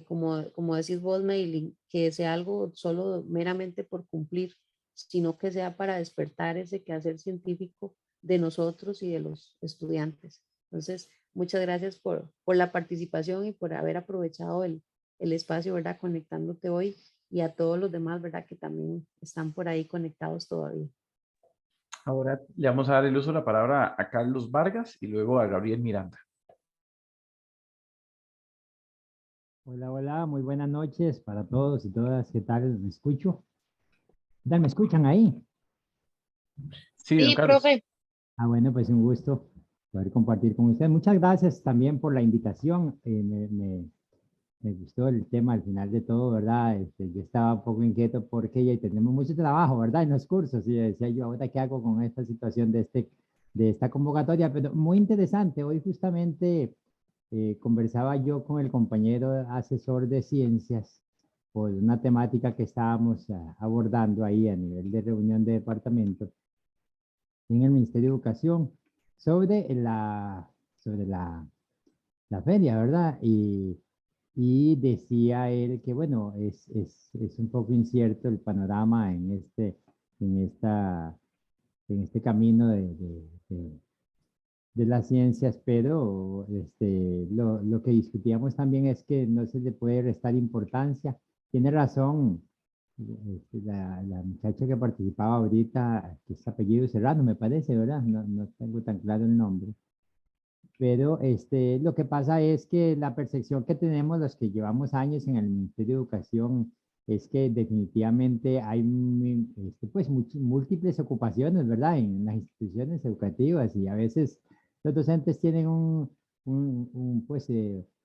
como decís vos, Mailing, que sea algo solo meramente por cumplir, sino que sea para despertar ese quehacer científico de nosotros y de los estudiantes. Entonces, muchas gracias por la participación y por haber aprovechado el espacio, ¿verdad? Conectándote hoy y a todos los demás, ¿verdad? Que también están por ahí conectados todavía. Ahora le vamos a dar el uso de la palabra a Carlos Vargas y luego a Gabriel Miranda. Hola, hola, muy buenas noches para todos y todas. ¿Qué tal? ¿Me escucho? ¿Qué tal? ¿Me escuchan ahí? Sí, don Sí, Carlos. profe. Bueno, pues un gusto poder compartir con ustedes. Muchas gracias también por la invitación. Me gustó el tema al final de todo, ¿verdad? Yo estaba un poco inquieto porque ya tenemos mucho trabajo, ¿verdad? En los cursos y decía yo, ¿ahora qué hago con esta situación de esta convocatoria? Pero muy interesante. Hoy justamente conversaba yo con el compañero asesor de ciencias por una temática que estábamos abordando ahí a nivel de reunión de departamento en el Ministerio de Educación sobre la feria, ¿verdad? y decía él que, bueno, es un poco incierto el panorama en este camino de las ciencias, pero lo que discutíamos también es que no se le puede restar importancia. Tiene razón la muchacha que participaba ahorita, que es apellido Serrano, me parece, ¿verdad? No tengo tan claro el nombre. Pero lo que pasa es que la percepción que tenemos los que llevamos años en el Ministerio de Educación es que definitivamente hay pues múltiples ocupaciones, ¿verdad? En las instituciones educativas y a veces los docentes tienen pues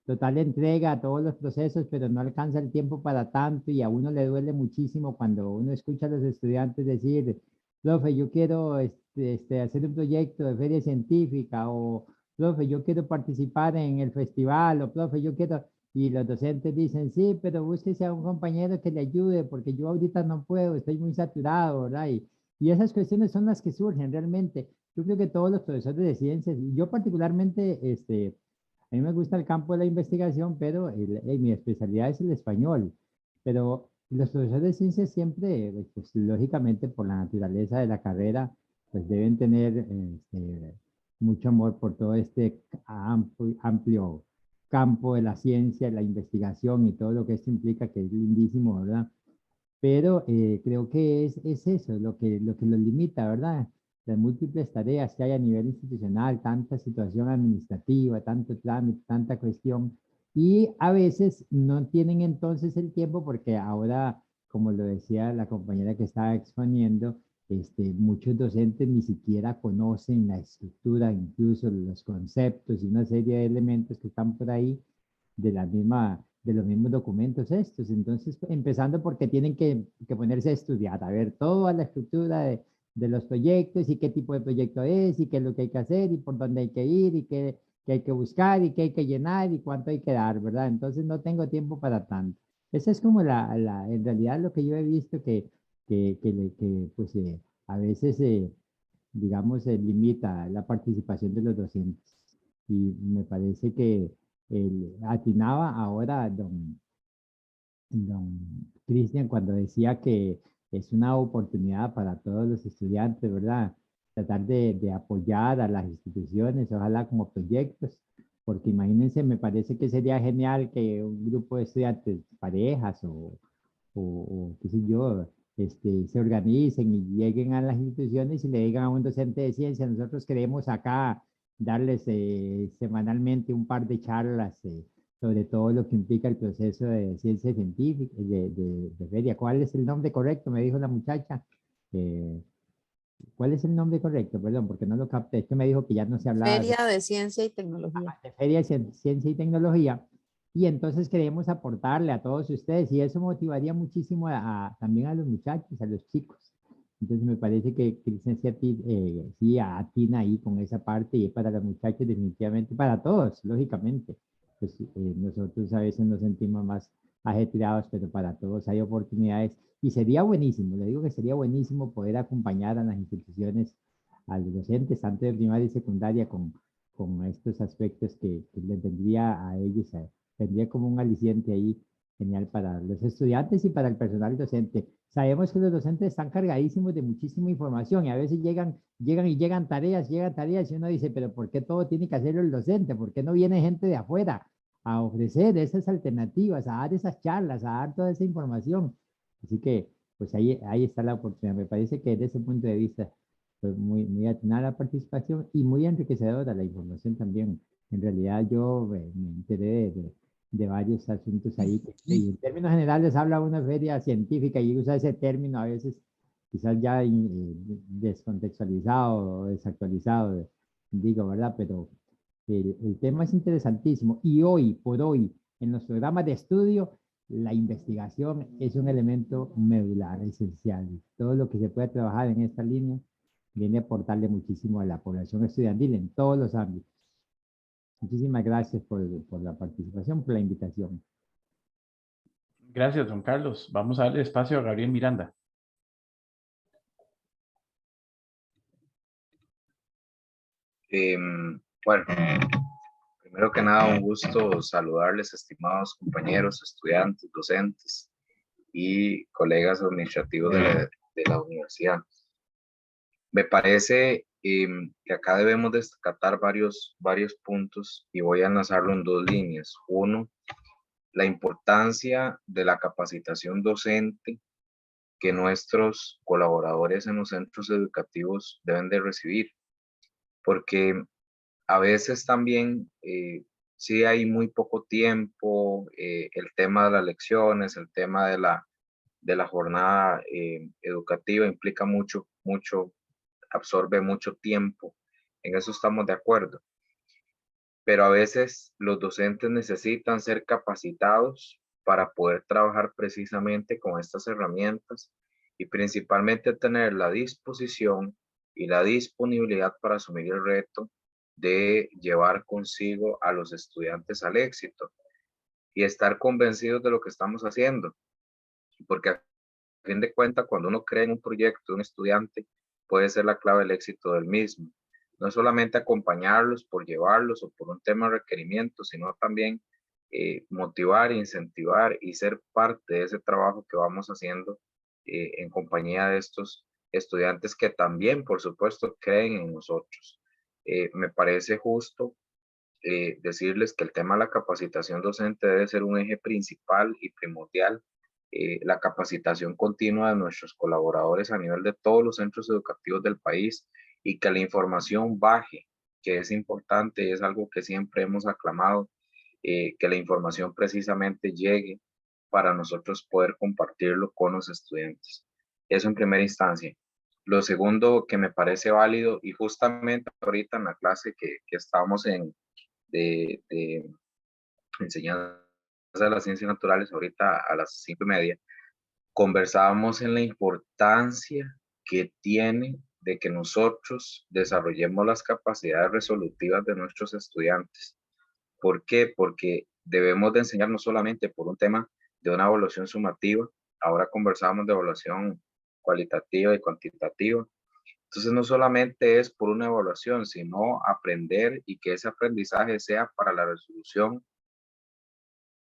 total entrega a todos los procesos, pero no alcanza el tiempo para tanto y a uno le duele muchísimo cuando uno escucha a los estudiantes decir, profe, yo quiero hacer un proyecto de feria científica o profe, yo quiero participar en el festival, o profe, yo quiero, y los docentes dicen, sí, pero búsquese a un compañero que le ayude, porque yo ahorita no puedo, estoy muy saturado, ¿verdad? Y esas cuestiones son las que surgen realmente. Yo creo que todos los profesores de ciencias, y yo particularmente, a mí me gusta el campo de la investigación, pero mi especialidad es el español, pero los profesores de ciencias siempre, pues, lógicamente por la naturaleza de la carrera, pues deben tener mucho amor por todo este amplio campo de la ciencia, la investigación y todo lo que esto implica, que es lindísimo, ¿verdad? Pero creo que es eso lo que los limita, ¿verdad? Las múltiples tareas que hay a nivel institucional, tanta situación administrativa, tanto trámite, tanta cuestión, y a veces no tienen entonces el tiempo porque ahora, como lo decía la compañera que estaba exponiendo, muchos docentes ni siquiera conocen la estructura, incluso los conceptos y una serie de elementos que están por ahí de los mismos documentos estos. Entonces, empezando porque tienen que ponerse a estudiar, a ver toda la estructura de los proyectos y qué tipo de proyecto es y qué es lo que hay que hacer y por dónde hay que ir y qué hay que buscar y qué hay que llenar y cuánto hay que dar, ¿verdad? Entonces, no tengo tiempo para tanto. Esa es como en realidad lo que yo he visto pues, a veces, digamos, limita la participación de los docentes. Y me parece que atinaba ahora don Cristian cuando decía que es una oportunidad para todos los estudiantes, ¿verdad? Tratar de apoyar a las instituciones, ojalá como proyectos, porque imagínense, me parece que sería genial que un grupo de estudiantes, parejas o qué sé yo, se organicen y lleguen a las instituciones y le digan a un docente de ciencia, nosotros queremos acá darles semanalmente un par de charlas sobre todo lo que implica el proceso de ciencia científica, de feria. ¿Cuál es el nombre correcto? Me dijo la muchacha. Eh, ¿Cuál es el nombre correcto? Perdón, porque no lo capté. Es que me dijo que ya no se hablaba Feria de Ciencia y Tecnología. de feria de ciencia y tecnología. Y entonces queremos aportarle a todos ustedes y eso motivaría muchísimo también a los muchachos, a los chicos. Entonces me parece que Cristian sí atina ahí con esa parte y para los muchachos definitivamente, para todos, lógicamente. Pues nosotros a veces nos sentimos más ajetreados, pero para todos hay oportunidades y sería buenísimo, le digo que sería buenísimo poder acompañar a las instituciones, a los docentes, tanto de primaria y secundaria, con estos aspectos que les tendría a ellos, tendría como un aliciente ahí genial para los estudiantes y para el personal docente. Sabemos que los docentes están cargadísimos de muchísima información y a veces llegan tareas y uno dice, pero ¿por qué todo tiene que hacerlo el docente? ¿Por qué no viene gente de afuera a ofrecer esas alternativas, a dar esas charlas, a dar toda esa información? Así que, pues ahí está la oportunidad. Me parece que desde ese punto de vista fue muy atinada la participación y muy enriquecedora la información también. En realidad yo me enteré de varios asuntos ahí. Y en términos generales habla una feria científica y usa ese término a veces quizás ya descontextualizado o desactualizado, digo, ¿verdad? Pero el tema es interesantísimo y hoy por hoy en los programas de estudio la investigación es un elemento medular, esencial. Todo lo que se puede trabajar en esta línea viene a aportarle muchísimo a la población estudiantil en todos los ámbitos. Muchísimas gracias por la participación, por la invitación. Gracias, don Carlos. Vamos a darle espacio a Gabriel Miranda. Bueno, Primero que nada, un gusto saludarles, estimados compañeros, estudiantes, docentes y colegas administrativos de la universidad. Me parece que acá debemos destacar varios puntos y voy a enlazarlo en dos líneas. Uno, la importancia de la capacitación docente que nuestros colaboradores en los centros educativos deben de recibir, porque a veces también sí hay muy poco tiempo, el tema de las lecciones, el tema de la jornada educativa implica mucho, absorbe mucho tiempo, en eso estamos de acuerdo, pero a veces los docentes necesitan ser capacitados para poder trabajar precisamente con estas herramientas y principalmente tener la disposición y la disponibilidad para asumir el reto de llevar consigo a los estudiantes al éxito y estar convencidos de lo que estamos haciendo, porque a fin de cuentas, cuando uno cree en un proyecto de un estudiante, puede ser la clave del éxito del mismo. No es solamente acompañarlos por llevarlos o por un tema de requerimiento, sino también motivar, incentivar y ser parte de ese trabajo que vamos haciendo en compañía de estos estudiantes que también, por supuesto, creen en nosotros. Me parece justo decirles que el tema de la capacitación docente debe ser un eje principal y primordial. La capacitación continua de nuestros colaboradores a nivel de todos los centros educativos del país y que la información baje, que es importante y es algo que siempre hemos aclamado, que la información precisamente llegue para nosotros poder compartirlo con los estudiantes. Eso en primera instancia. Lo segundo que me parece válido y justamente ahorita en la clase que estábamos de enseñanza de las ciencias naturales, ahorita a las 5:30, conversábamos en la importancia que tiene de que nosotros desarrollemos las capacidades resolutivas de nuestros estudiantes. ¿Por qué? Porque debemos de enseñar no solamente por un tema de una evaluación sumativa, ahora conversamos de evaluación cualitativa y cuantitativa. Entonces no solamente es por una evaluación, sino aprender y que ese aprendizaje sea para la resolución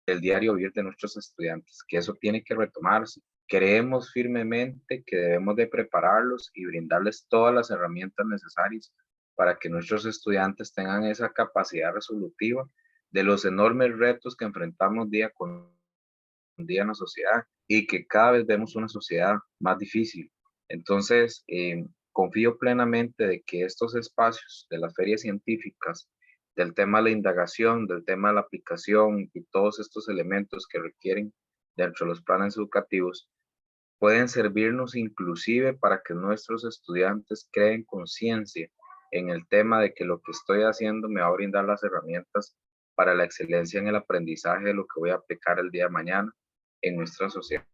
del diario vivir de nuestros estudiantes, que eso tiene que retomarse. Creemos firmemente que debemos de prepararlos y brindarles todas las herramientas necesarias para que nuestros estudiantes tengan esa capacidad resolutiva de los enormes retos que enfrentamos día con día en la sociedad y que cada vez vemos una sociedad más difícil. Entonces, confío plenamente de que estos espacios de las ferias científicas, del tema de la indagación, del tema de la aplicación y todos estos elementos que requieren dentro de los planes educativos, pueden servirnos inclusive para que nuestros estudiantes creen conciencia en el tema de que lo que estoy haciendo me va a brindar las herramientas para la excelencia en el aprendizaje de lo que voy a aplicar el día de mañana en nuestra sociedad.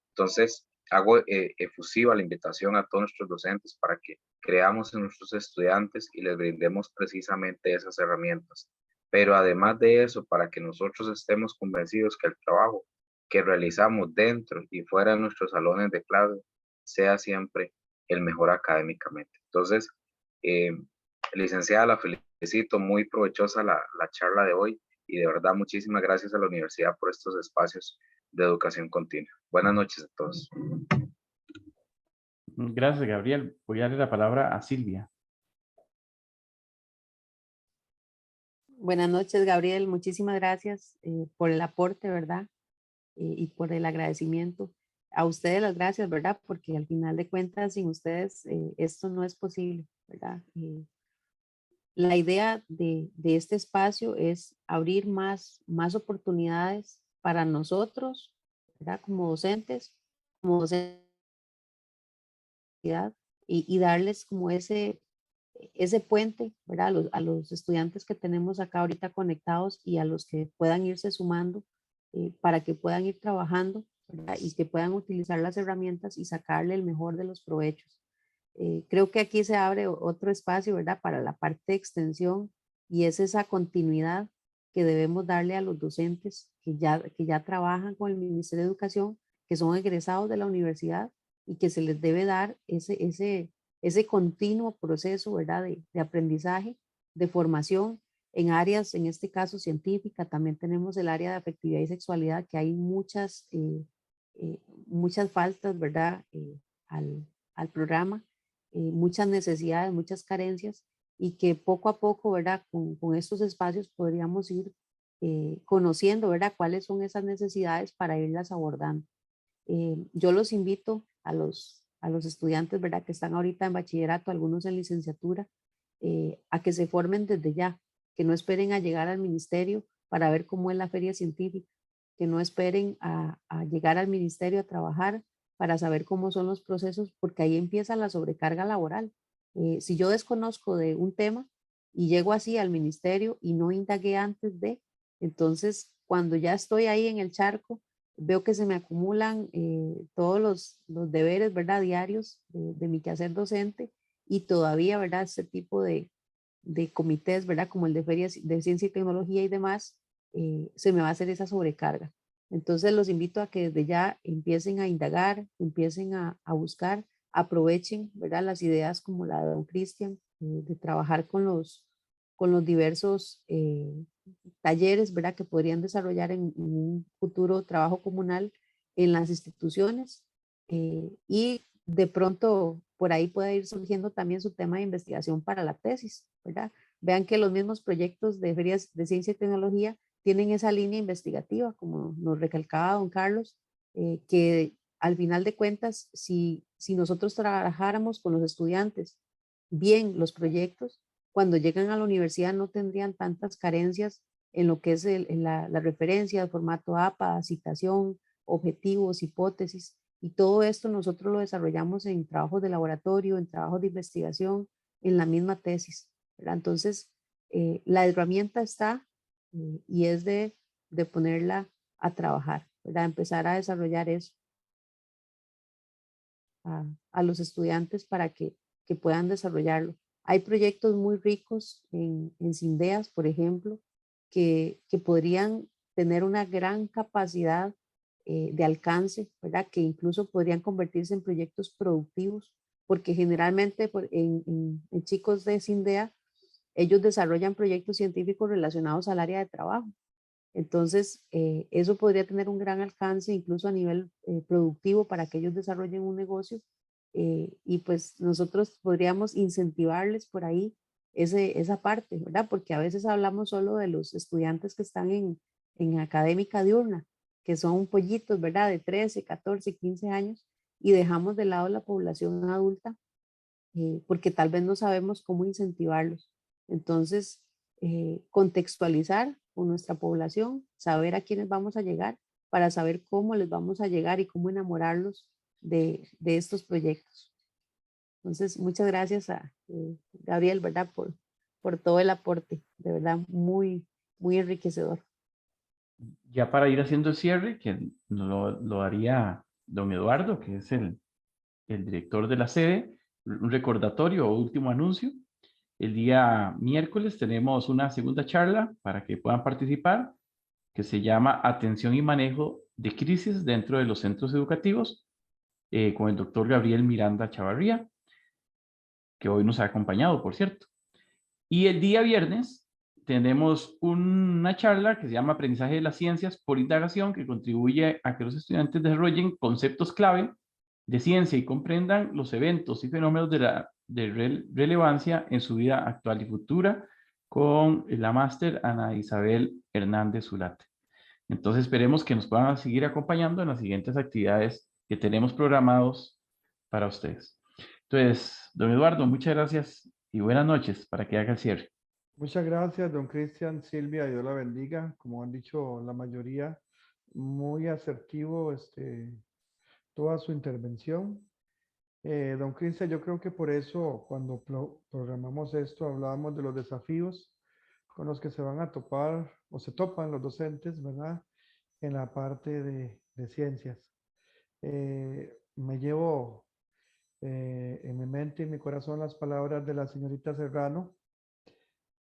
Entonces, hago efusiva la invitación a todos nuestros docentes para que creamos en nuestros estudiantes y les brindemos precisamente esas herramientas. Pero además de eso, para que nosotros estemos convencidos que el trabajo que realizamos dentro y fuera de nuestros salones de clase sea siempre el mejor académicamente. Entonces, licenciada, la felicito, muy provechosa la charla de hoy y de verdad muchísimas gracias a la universidad por estos espacios de educación continua. Buenas noches a todos. Gracias, Gabriel. Voy a darle la palabra a Silvia. Buenas noches, Gabriel. Muchísimas gracias por el aporte, ¿verdad? Y por el agradecimiento. A ustedes las gracias, ¿verdad? Porque al final de cuentas, sin ustedes, esto no es posible, ¿verdad? La idea de este espacio es abrir más oportunidades para nosotros, ¿verdad? Como docentes, y darles como ese puente, ¿verdad? A los estudiantes que tenemos acá ahorita conectados y a los que puedan irse sumando para que puedan ir trabajando, ¿verdad? Y que puedan utilizar las herramientas y sacarle el mejor de los provechos. Creo que aquí se abre otro espacio, ¿verdad? Para la parte de extensión y es esa continuidad que debemos darle a los docentes que ya trabajan con el Ministerio de Educación, que son egresados de la universidad y que se les debe dar ese continuo proceso, ¿verdad? De aprendizaje, de formación, en áreas, en este caso científica, también tenemos el área de afectividad y sexualidad, que hay muchas faltas, ¿verdad? Al programa, muchas necesidades, muchas carencias, y que poco a poco, ¿verdad? Con estos espacios podríamos ir conociendo, ¿verdad? Cuáles son esas necesidades para irlas abordando. Yo los invito a los estudiantes, ¿verdad? Que están ahorita en bachillerato, algunos en licenciatura, a que se formen desde ya, que no esperen a llegar al ministerio para ver cómo es la feria científica, que no esperen a llegar al ministerio a trabajar para saber cómo son los procesos, porque ahí empieza la sobrecarga laboral. Si yo desconozco de un tema y llego así al ministerio y no indagué antes de, entonces cuando ya estoy ahí en el charco, veo que se me acumulan todos los deberes, ¿verdad? Diarios de mi quehacer docente, y todavía, ¿verdad? Este tipo de comités, ¿verdad? Como el de ferias de ciencia y tecnología y demás, se me va a hacer esa sobrecarga. Entonces los invito a que desde ya empiecen a indagar, empiecen a buscar, aprovechen, ¿verdad? Las ideas como la de don Cristian, de trabajar con los diversos talleres, ¿verdad? Que podrían desarrollar en un futuro trabajo comunal en las instituciones, y de pronto por ahí puede ir surgiendo también su tema de investigación para la tesis, ¿verdad? Vean que los mismos proyectos de ferias de ciencia y tecnología tienen esa línea investigativa, como nos recalcaba don Carlos, que al final de cuentas, si nosotros trabajáramos con los estudiantes bien los proyectos, cuando llegan a la universidad no tendrían tantas carencias en lo que es la referencia, el formato APA, citación, objetivos, hipótesis, y todo esto nosotros lo desarrollamos en trabajos de laboratorio, en trabajos de investigación, en la misma tesis, ¿verdad? Entonces, la herramienta está, y es de ponerla a trabajar, ¿verdad? Empezar a desarrollar eso a los estudiantes para que puedan desarrollarlo. Hay proyectos muy ricos en Sindeas, por ejemplo, que podrían tener una gran capacidad de alcance, ¿verdad? Que incluso podrían convertirse en proyectos productivos, porque generalmente en chicos de Sindea, ellos desarrollan proyectos científicos relacionados al área de trabajo. Entonces, eso podría tener un gran alcance incluso a nivel productivo para que ellos desarrollen un negocio, y pues nosotros podríamos incentivarles por ahí esa parte, ¿verdad? Porque a veces hablamos solo de los estudiantes que están en académica diurna, que son pollitos, ¿verdad? De 13, 14, 15 años, y dejamos de lado la población adulta, porque tal vez no sabemos cómo incentivarlos. Entonces, contextualizar con nuestra población, saber a quiénes vamos a llegar, para saber cómo les vamos a llegar y cómo enamorarlos de estos proyectos. Entonces, muchas gracias a Gabriel, ¿verdad? Por todo el aporte, de verdad, muy, muy enriquecedor. Ya para ir haciendo el cierre, que lo haría don Eduardo, que es el director de la sede, un recordatorio o último anuncio. El día miércoles tenemos una segunda charla para que puedan participar, que se llama Atención y Manejo de Crisis dentro de los centros educativos, con el doctor Gabriel Miranda Chavarría, que hoy nos ha acompañado, por cierto. Y el día viernes tenemos una charla que se llama Aprendizaje de las Ciencias por Indagación, que contribuye a que los estudiantes desarrollen conceptos clave de ciencia y comprendan los eventos y fenómenos de relevancia en su vida actual y futura, con la máster Ana Isabel Hernández Zulate. Entonces esperemos que nos puedan seguir acompañando en las siguientes actividades que tenemos programados para ustedes. Entonces, don Eduardo, muchas gracias y buenas noches para que haga el cierre. Muchas gracias, don Cristian, Silvia, Dios la bendiga. Como han dicho la mayoría, muy asertivo toda su intervención. Don Cristian, yo creo que por eso cuando programamos esto hablábamos de los desafíos con los que se van a topar o se topan los docentes, ¿verdad? En la parte de ciencias. Me llevo en mi mente y mi corazón las palabras de la señorita Serrano,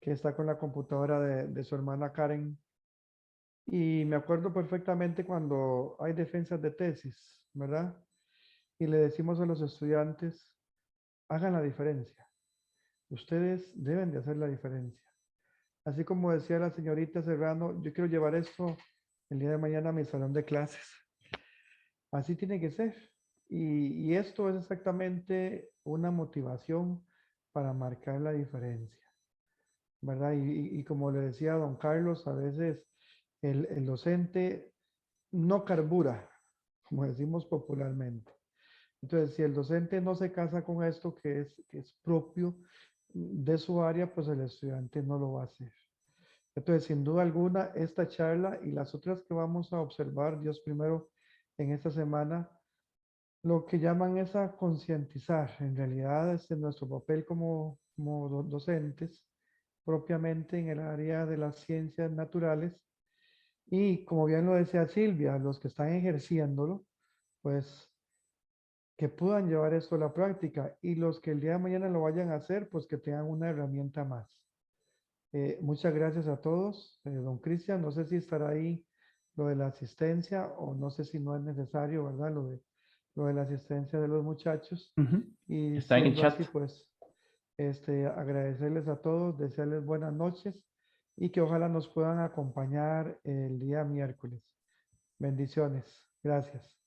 que está con la computadora de su hermana Karen. Y me acuerdo perfectamente cuando hay defensas de tesis, ¿verdad? Y le decimos a los estudiantes, hagan la diferencia. Ustedes deben de hacer la diferencia. Así como decía la señorita Serrano, yo quiero llevar esto el día de mañana a mi salón de clases. Así tiene que ser. Y esto es exactamente una motivación para marcar la diferencia, ¿verdad? Y como le decía a don Carlos, a veces el docente no carbura, como decimos popularmente. Entonces, si el docente no se casa con esto que es propio de su área, pues el estudiante no lo va a hacer. Entonces, sin duda alguna, esta charla y las otras que vamos a observar, Dios primero, en esta semana, lo que llaman es a concientizar. En realidad, es nuestro papel como docentes, propiamente en el área de las ciencias naturales. Y como bien lo decía Silvia, los que están ejerciéndolo, pues que puedan llevar esto a la práctica y los que el día de mañana lo vayan a hacer, pues que tengan una herramienta más. Muchas gracias a todos. Don Cristian, no sé si estará ahí lo de la asistencia o no sé si no es necesario, ¿verdad? Lo de la asistencia de los muchachos. Ujú. Y Está en el siendo chat. así, pues, agradecerles a todos, desearles buenas noches y que ojalá nos puedan acompañar el día miércoles. Bendiciones. Gracias.